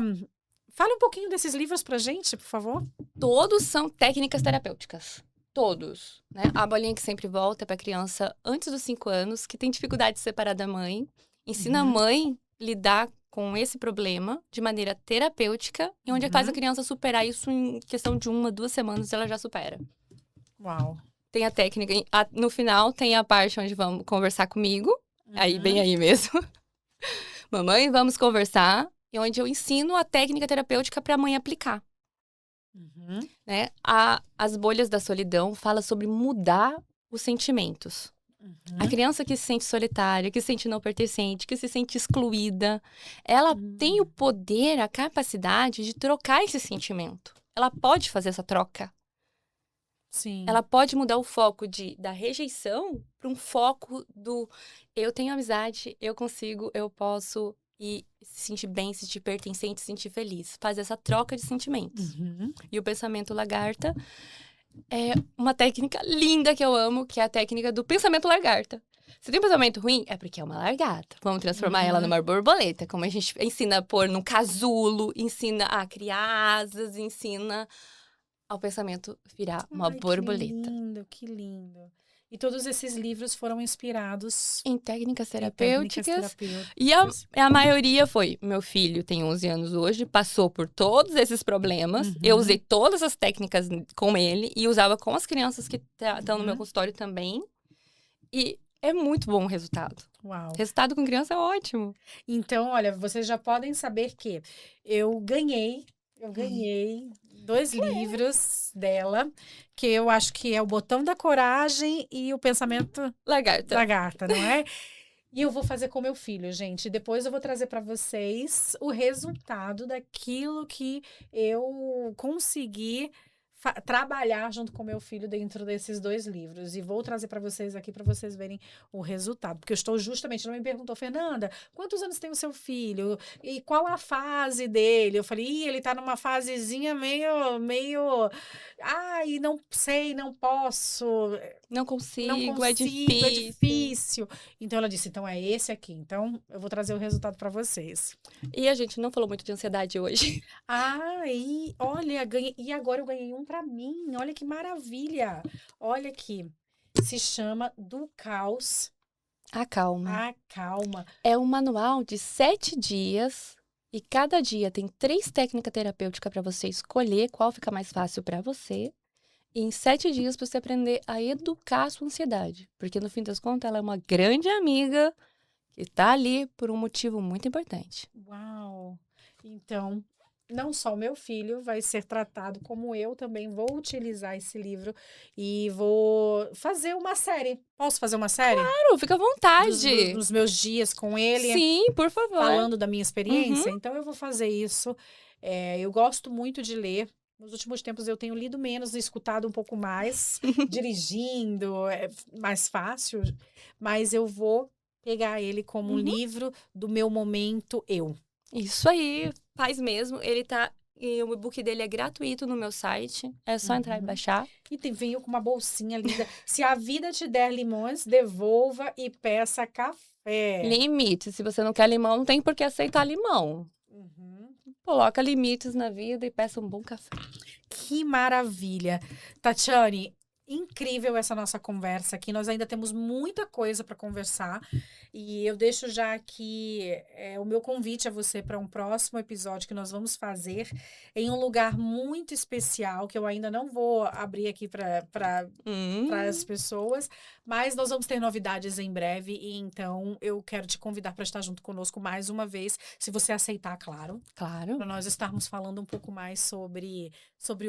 Speaker 1: Fale um pouquinho desses livros pra gente, por favor.
Speaker 2: Todos são técnicas terapêuticas. Todos. Né? A bolinha que sempre volta é pra criança antes dos 5 anos, que tem dificuldade de separar da mãe. Ensina a mãe a lidar com esse problema de maneira terapêutica, e onde faz a criança superar isso em questão de 1 a 2 semanas, ela já supera.
Speaker 1: Uau.
Speaker 2: Tem a técnica, no final tem a parte onde vamos conversar comigo, aí bem aí mesmo. Mamãe, vamos conversar, e onde eu ensino a técnica terapêutica para a mãe aplicar. Né? As bolhas da solidão fala sobre mudar os sentimentos. A criança que se sente solitária, que se sente não pertencente, que se sente excluída, ela tem o poder, a capacidade de trocar esse sentimento. Ela pode fazer essa troca.
Speaker 1: Sim.
Speaker 2: Ela pode mudar o foco da rejeição para um foco do eu tenho amizade, eu consigo, eu posso e se sentir bem, se sentir pertencente, se sentir feliz. Faz essa troca de sentimentos.
Speaker 1: Uhum.
Speaker 2: E o pensamento lagarta é uma técnica linda que eu amo, que é a técnica do pensamento lagarta. Se tem um pensamento ruim, é porque é uma lagarta. Vamos transformar ela numa borboleta, como a gente ensina a pôr num casulo, ensina a criar asas, ensina ao pensamento virar uma borboleta.
Speaker 1: Que lindo, que lindo. E todos esses livros foram inspirados
Speaker 2: Em técnicas
Speaker 1: em técnicas
Speaker 2: terapêuticas.
Speaker 1: terapêuticas.
Speaker 2: E a maioria foi, meu filho tem 11 anos hoje, passou por todos esses problemas. Eu usei todas as técnicas com ele e usava com as crianças que estão no meu consultório também. E é muito bom o resultado.
Speaker 1: Uau.
Speaker 2: Resultado com criança é ótimo.
Speaker 1: Então, olha, vocês já podem saber que eu ganhei 2 livros dela, que eu acho que é o Botão da Coragem e o Pensamento Lagarta, não é? E eu vou fazer com meu filho, gente. Depois eu vou trazer para vocês o resultado daquilo que eu consegui trabalhar junto com meu filho dentro desses 2 livros. E vou trazer para vocês aqui para vocês verem o resultado. Porque eu estou justamente, ela me perguntou, Fernanda, quantos anos tem o seu filho? E qual a fase dele? Eu falei, ele tá numa fasezinha meio... Ai, não sei, não posso...
Speaker 2: Não consigo,
Speaker 1: é
Speaker 2: difícil.
Speaker 1: difícil. Então ela disse, então é esse aqui. Então eu vou trazer o resultado para vocês.
Speaker 2: E a gente não falou muito de ansiedade hoje.
Speaker 1: E olha, e agora eu ganhei um para mim. Olha que maravilha. Olha aqui. Se chama Do Caos
Speaker 2: à Calma.
Speaker 1: É
Speaker 2: um manual de 7 dias e cada dia tem 3 técnicas terapêuticas para você escolher qual fica mais fácil para você. E em 7 dias para você aprender a educar a sua ansiedade. Porque no fim das contas ela é uma grande amiga que está ali por um motivo muito importante.
Speaker 1: Uau! Então, não só o meu filho vai ser tratado, como eu também vou utilizar esse livro e vou fazer uma série. Posso fazer uma série?
Speaker 2: Claro, fica à vontade.
Speaker 1: Dos meus dias com ele.
Speaker 2: Sim, por favor.
Speaker 1: Falando da minha experiência. Então, eu vou fazer isso. Eu gosto muito de ler. Nos últimos tempos eu tenho lido menos e escutado um pouco mais, dirigindo, é mais fácil, mas eu vou pegar ele como um livro do meu momento eu.
Speaker 2: Isso aí, faz mesmo. Ele tá. E o e-book dele é gratuito no meu site. É só entrar e baixar.
Speaker 1: E veio com uma bolsinha linda. Se a vida te der limões, devolva e peça café.
Speaker 2: Limite. Se você não quer limão, não tem por que aceitar limão. Coloca limites na vida e peça um bom café.
Speaker 1: Que maravilha. Tatiane, incrível essa nossa conversa aqui. Nós ainda temos muita coisa para conversar. E eu deixo já aqui o meu convite a você para um próximo episódio que nós vamos fazer em um lugar muito especial, que eu ainda não vou abrir aqui para as pessoas, mas nós vamos ter novidades em breve. E então eu quero te convidar para estar junto conosco mais uma vez, se você aceitar, claro.
Speaker 2: Claro.
Speaker 1: Para nós estarmos falando um pouco mais sobre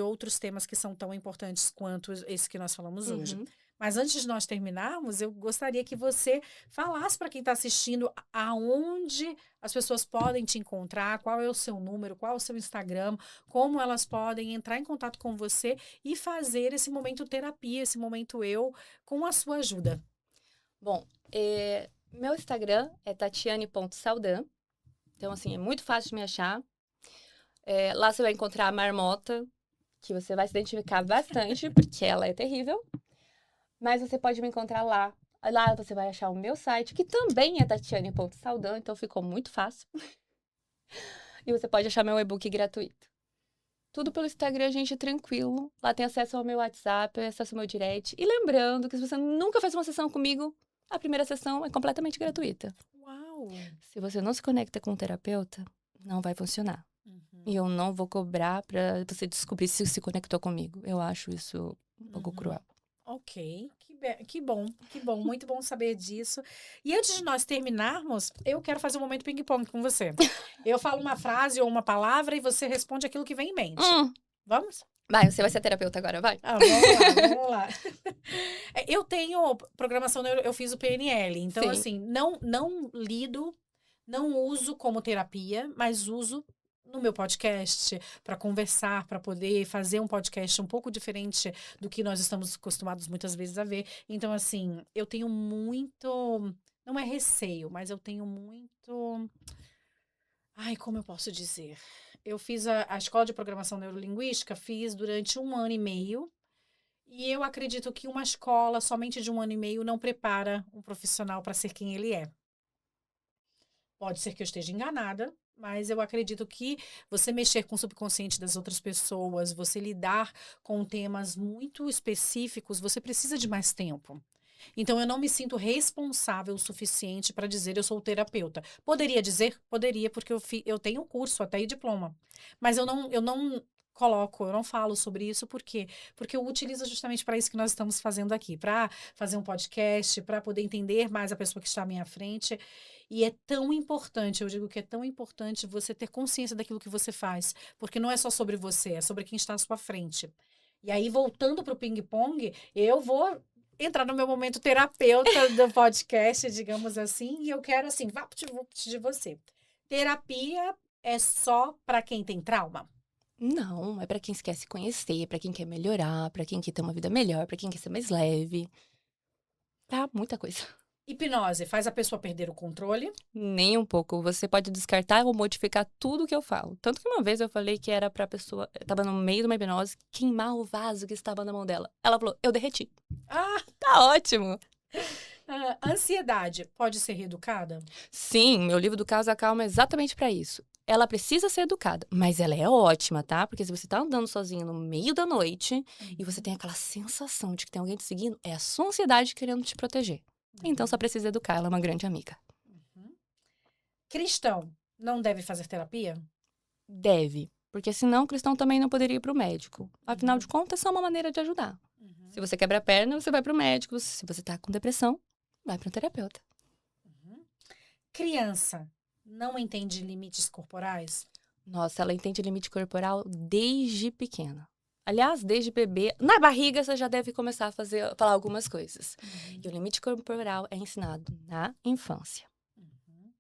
Speaker 1: outros temas que são tão importantes quanto esse que nós falamos hoje. Mas antes de nós terminarmos, eu gostaria que você falasse para quem está assistindo aonde as pessoas podem te encontrar, qual é o seu número, qual é o seu Instagram, como elas podem entrar em contato com você e fazer esse momento terapia, esse momento eu, com a sua ajuda.
Speaker 2: Bom, meu Instagram é tatiane.saldan. Então, assim, é muito fácil de me achar. Lá você vai encontrar a marmota, que você vai se identificar bastante, porque ela é terrível. Mas você pode me encontrar lá. Lá você vai achar o meu site, que também é tatiane.saldan, então ficou muito fácil. E você pode achar meu e-book gratuito. Tudo pelo Instagram, gente, tranquilo. Lá tem acesso ao meu WhatsApp, acesso ao meu direct. E lembrando que se você nunca fez uma sessão comigo, a primeira sessão é completamente gratuita.
Speaker 1: Uau!
Speaker 2: Se você não se conecta com um terapeuta, não vai funcionar. E eu não vou cobrar pra você descobrir se se conectou comigo. Eu acho isso um pouco cruel.
Speaker 1: Ok, que bom, muito bom saber disso. E antes de nós terminarmos, eu quero fazer um momento ping-pong com você. Eu falo uma frase ou uma palavra e você responde aquilo que vem em mente. Vamos?
Speaker 2: Vai, você vai ser terapeuta agora, vai.
Speaker 1: Vamos lá. Eu tenho programação, eu fiz o PNL, então
Speaker 2: Sim.
Speaker 1: assim, não lido, não uso como terapia, mas uso no meu podcast para conversar, para poder fazer um podcast um pouco diferente do que nós estamos acostumados muitas vezes a ver. Então, assim, eu tenho muito, não é receio, mas eu tenho muito, ai, como eu posso dizer? Eu fiz a escola de programação neurolinguística, fiz durante 1 ano e meio, e eu acredito que uma escola somente de 1 ano e meio não prepara um profissional para ser quem ele é. Pode ser que eu esteja enganada, mas eu acredito que você mexer com o subconsciente das outras pessoas, você lidar com temas muito específicos, você precisa de mais tempo. Então, eu não me sinto responsável o suficiente para dizer eu sou terapeuta. Poderia dizer? Poderia, porque eu tenho curso, até e diploma. Mas eu não coloco, eu não falo sobre isso, por quê? Porque eu utilizo justamente para isso que nós estamos fazendo aqui, para fazer um podcast, para poder entender mais a pessoa que está à minha frente. E é tão importante, eu digo que é tão importante você ter consciência daquilo que você faz, porque não é só sobre você, é sobre quem está à sua frente. E aí, voltando para o ping-pong, eu vou entrar no meu momento terapeuta do podcast, digamos assim, e eu quero, assim, vapt-vupt de você. Terapia é só para quem tem trauma?
Speaker 2: Não, é pra quem quer se conhecer, pra quem quer melhorar, pra quem quer ter uma vida melhor, pra quem quer ser mais leve, pra muita coisa.
Speaker 1: Hipnose faz a pessoa perder o controle?
Speaker 2: Nem um pouco. Você pode descartar ou modificar tudo que eu falo. Tanto que uma vez eu falei que era pra pessoa, tava no meio de uma hipnose, queimar o vaso que estava na mão dela. Ela falou, eu derreti.
Speaker 1: Ah,
Speaker 2: Tá ótimo.
Speaker 1: ansiedade pode ser reeducada?
Speaker 2: Sim, meu livro do Caso Acalma é exatamente pra isso. Ela precisa ser educada, mas ela é ótima, tá? Porque se você tá andando sozinha no meio da noite e você tem aquela sensação de que tem alguém te seguindo, é a sua ansiedade querendo te proteger. Então só precisa educar, ela é uma grande amiga.
Speaker 1: Uhum. Cristão não deve fazer terapia?
Speaker 2: Deve, porque senão o cristão também não poderia ir pro médico. Afinal
Speaker 1: Uhum.
Speaker 2: de contas, é só uma maneira de ajudar.
Speaker 1: Uhum.
Speaker 2: Se você quebra a perna, você vai pro médico. Se você tá com depressão, vai pro terapeuta.
Speaker 1: Uhum. Criança não entende limites corporais?
Speaker 2: Nossa, ela entende limite corporal desde pequena. Aliás, desde bebê, na barriga você já deve começar a falar algumas coisas.
Speaker 1: Uhum.
Speaker 2: E o limite corporal é ensinado na infância.
Speaker 1: Uhum.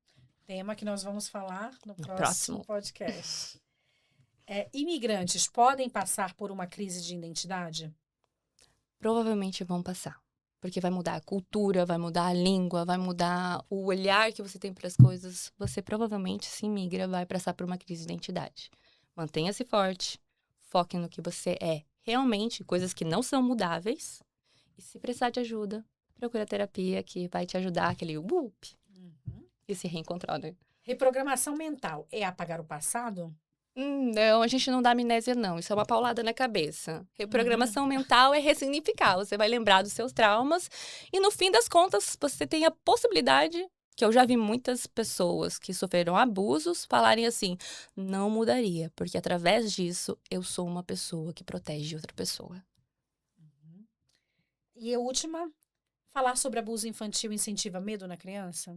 Speaker 1: Tema que nós vamos falar no
Speaker 2: No
Speaker 1: próximo
Speaker 2: próximo,
Speaker 1: podcast. Imigrantes podem passar por uma crise de identidade?
Speaker 2: provavelmente vão passar. Porque vai mudar a cultura, vai mudar a língua, vai mudar o olhar que você tem para as coisas. Você provavelmente, se imigra, vai passar por uma crise de identidade. Mantenha-se forte, foque no que você é realmente, coisas que não são mudáveis. E se precisar de ajuda, procura terapia que vai te ajudar, aquele
Speaker 1: Uhum.
Speaker 2: e se reencontrar, né?
Speaker 1: Reprogramação mental é apagar o passado?
Speaker 2: Não, a gente não dá amnésia, não. Isso é uma paulada na cabeça.
Speaker 1: Uhum.
Speaker 2: Reprogramação mental é ressignificar. Você vai lembrar dos seus traumas e, no fim das contas, você tem a possibilidade, que eu já vi muitas pessoas que sofreram abusos falarem assim: não mudaria, porque através disso eu sou uma pessoa que protege outra pessoa.
Speaker 1: Uhum. E a última, falar sobre abuso infantil incentiva medo na criança?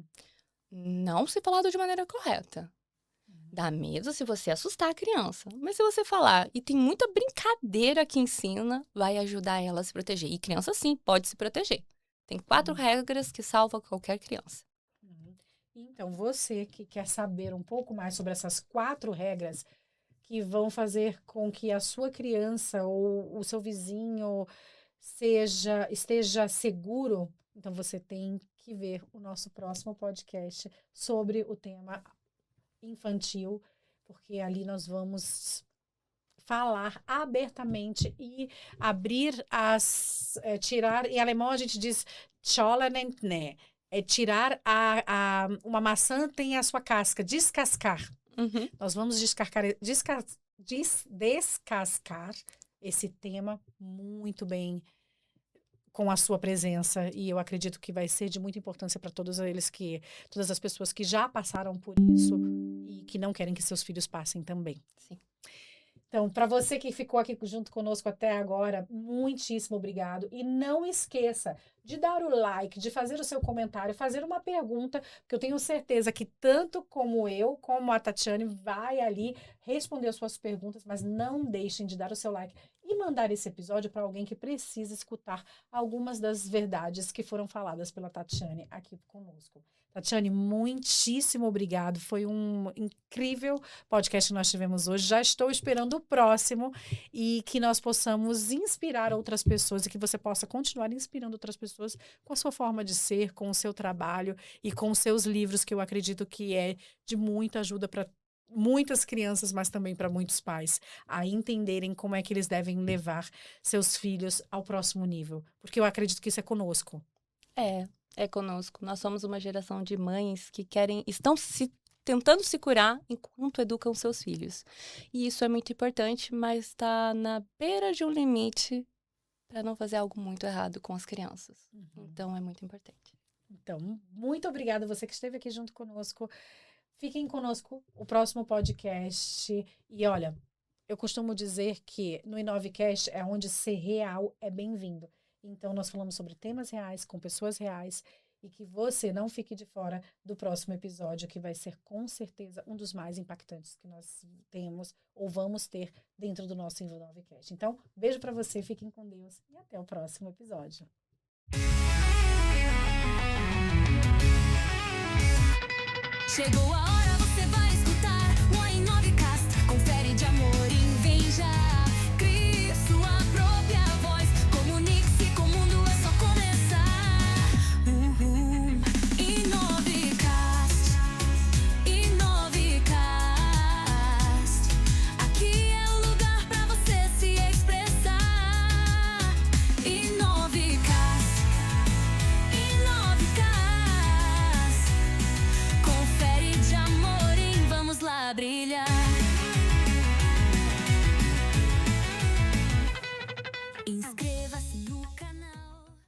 Speaker 2: Não se falado de maneira correta. Dá medo se você assustar a criança. Mas se você falar, e tem muita brincadeira que ensina, vai ajudar ela a se proteger. E criança, sim, pode se proteger. Tem 4
Speaker 1: Uhum.
Speaker 2: regras que salvam qualquer criança.
Speaker 1: Uhum. Então, você que quer saber um pouco mais sobre essas 4 regras que vão fazer com que a sua criança ou o seu vizinho esteja seguro, então você tem que ver o nosso próximo podcast sobre o tema infantil, porque ali nós vamos falar abertamente e abrir tirar, em alemão a gente diz "Scholen né? É tirar uma maçã tem a sua casca, descascar.
Speaker 2: Uhum.
Speaker 1: Nós vamos descascar esse tema muito bem com a sua presença e eu acredito que vai ser de muita importância para todas as pessoas que já passaram por isso e que não querem que seus filhos passem também.
Speaker 2: Sim.
Speaker 1: Então, para você que ficou aqui junto conosco até agora, muitíssimo obrigado. E não esqueça de dar o like, de fazer o seu comentário, fazer uma pergunta, porque eu tenho certeza que tanto como eu, como a Tatiane, vai ali responder as suas perguntas, mas não deixem de dar o seu like. E mandar esse episódio para alguém que precisa escutar algumas das verdades que foram faladas pela Tatiane aqui conosco. Tatiane, muitíssimo obrigado. Foi um incrível podcast que nós tivemos hoje. Já estou esperando o próximo e que nós possamos inspirar outras pessoas e que você possa continuar inspirando outras pessoas com a sua forma de ser, com o seu trabalho e com os seus livros, que eu acredito que é de muita ajuda para muitas crianças, mas também para muitos pais, a entenderem como é que eles devem levar seus filhos ao próximo nível. Porque eu acredito que isso é conosco.
Speaker 2: É conosco. Nós somos uma geração de mães que estão tentando se curar enquanto educam seus filhos. E isso é muito importante, mas está na beira de um limite para não fazer algo muito errado com as crianças. Então, é muito importante.
Speaker 1: Então, muito obrigada você que esteve aqui junto conosco. Fiquem conosco o próximo podcast. E olha, eu costumo dizer que no Inovecast é onde ser real é bem-vindo. Então, nós falamos sobre temas reais, com pessoas reais, e que você não fique de fora do próximo episódio, que vai ser, com certeza, um dos mais impactantes que nós temos ou vamos ter dentro do nosso Inovecast. Então, beijo para você, fiquem com Deus e até o próximo episódio.
Speaker 3: Chegou a hora.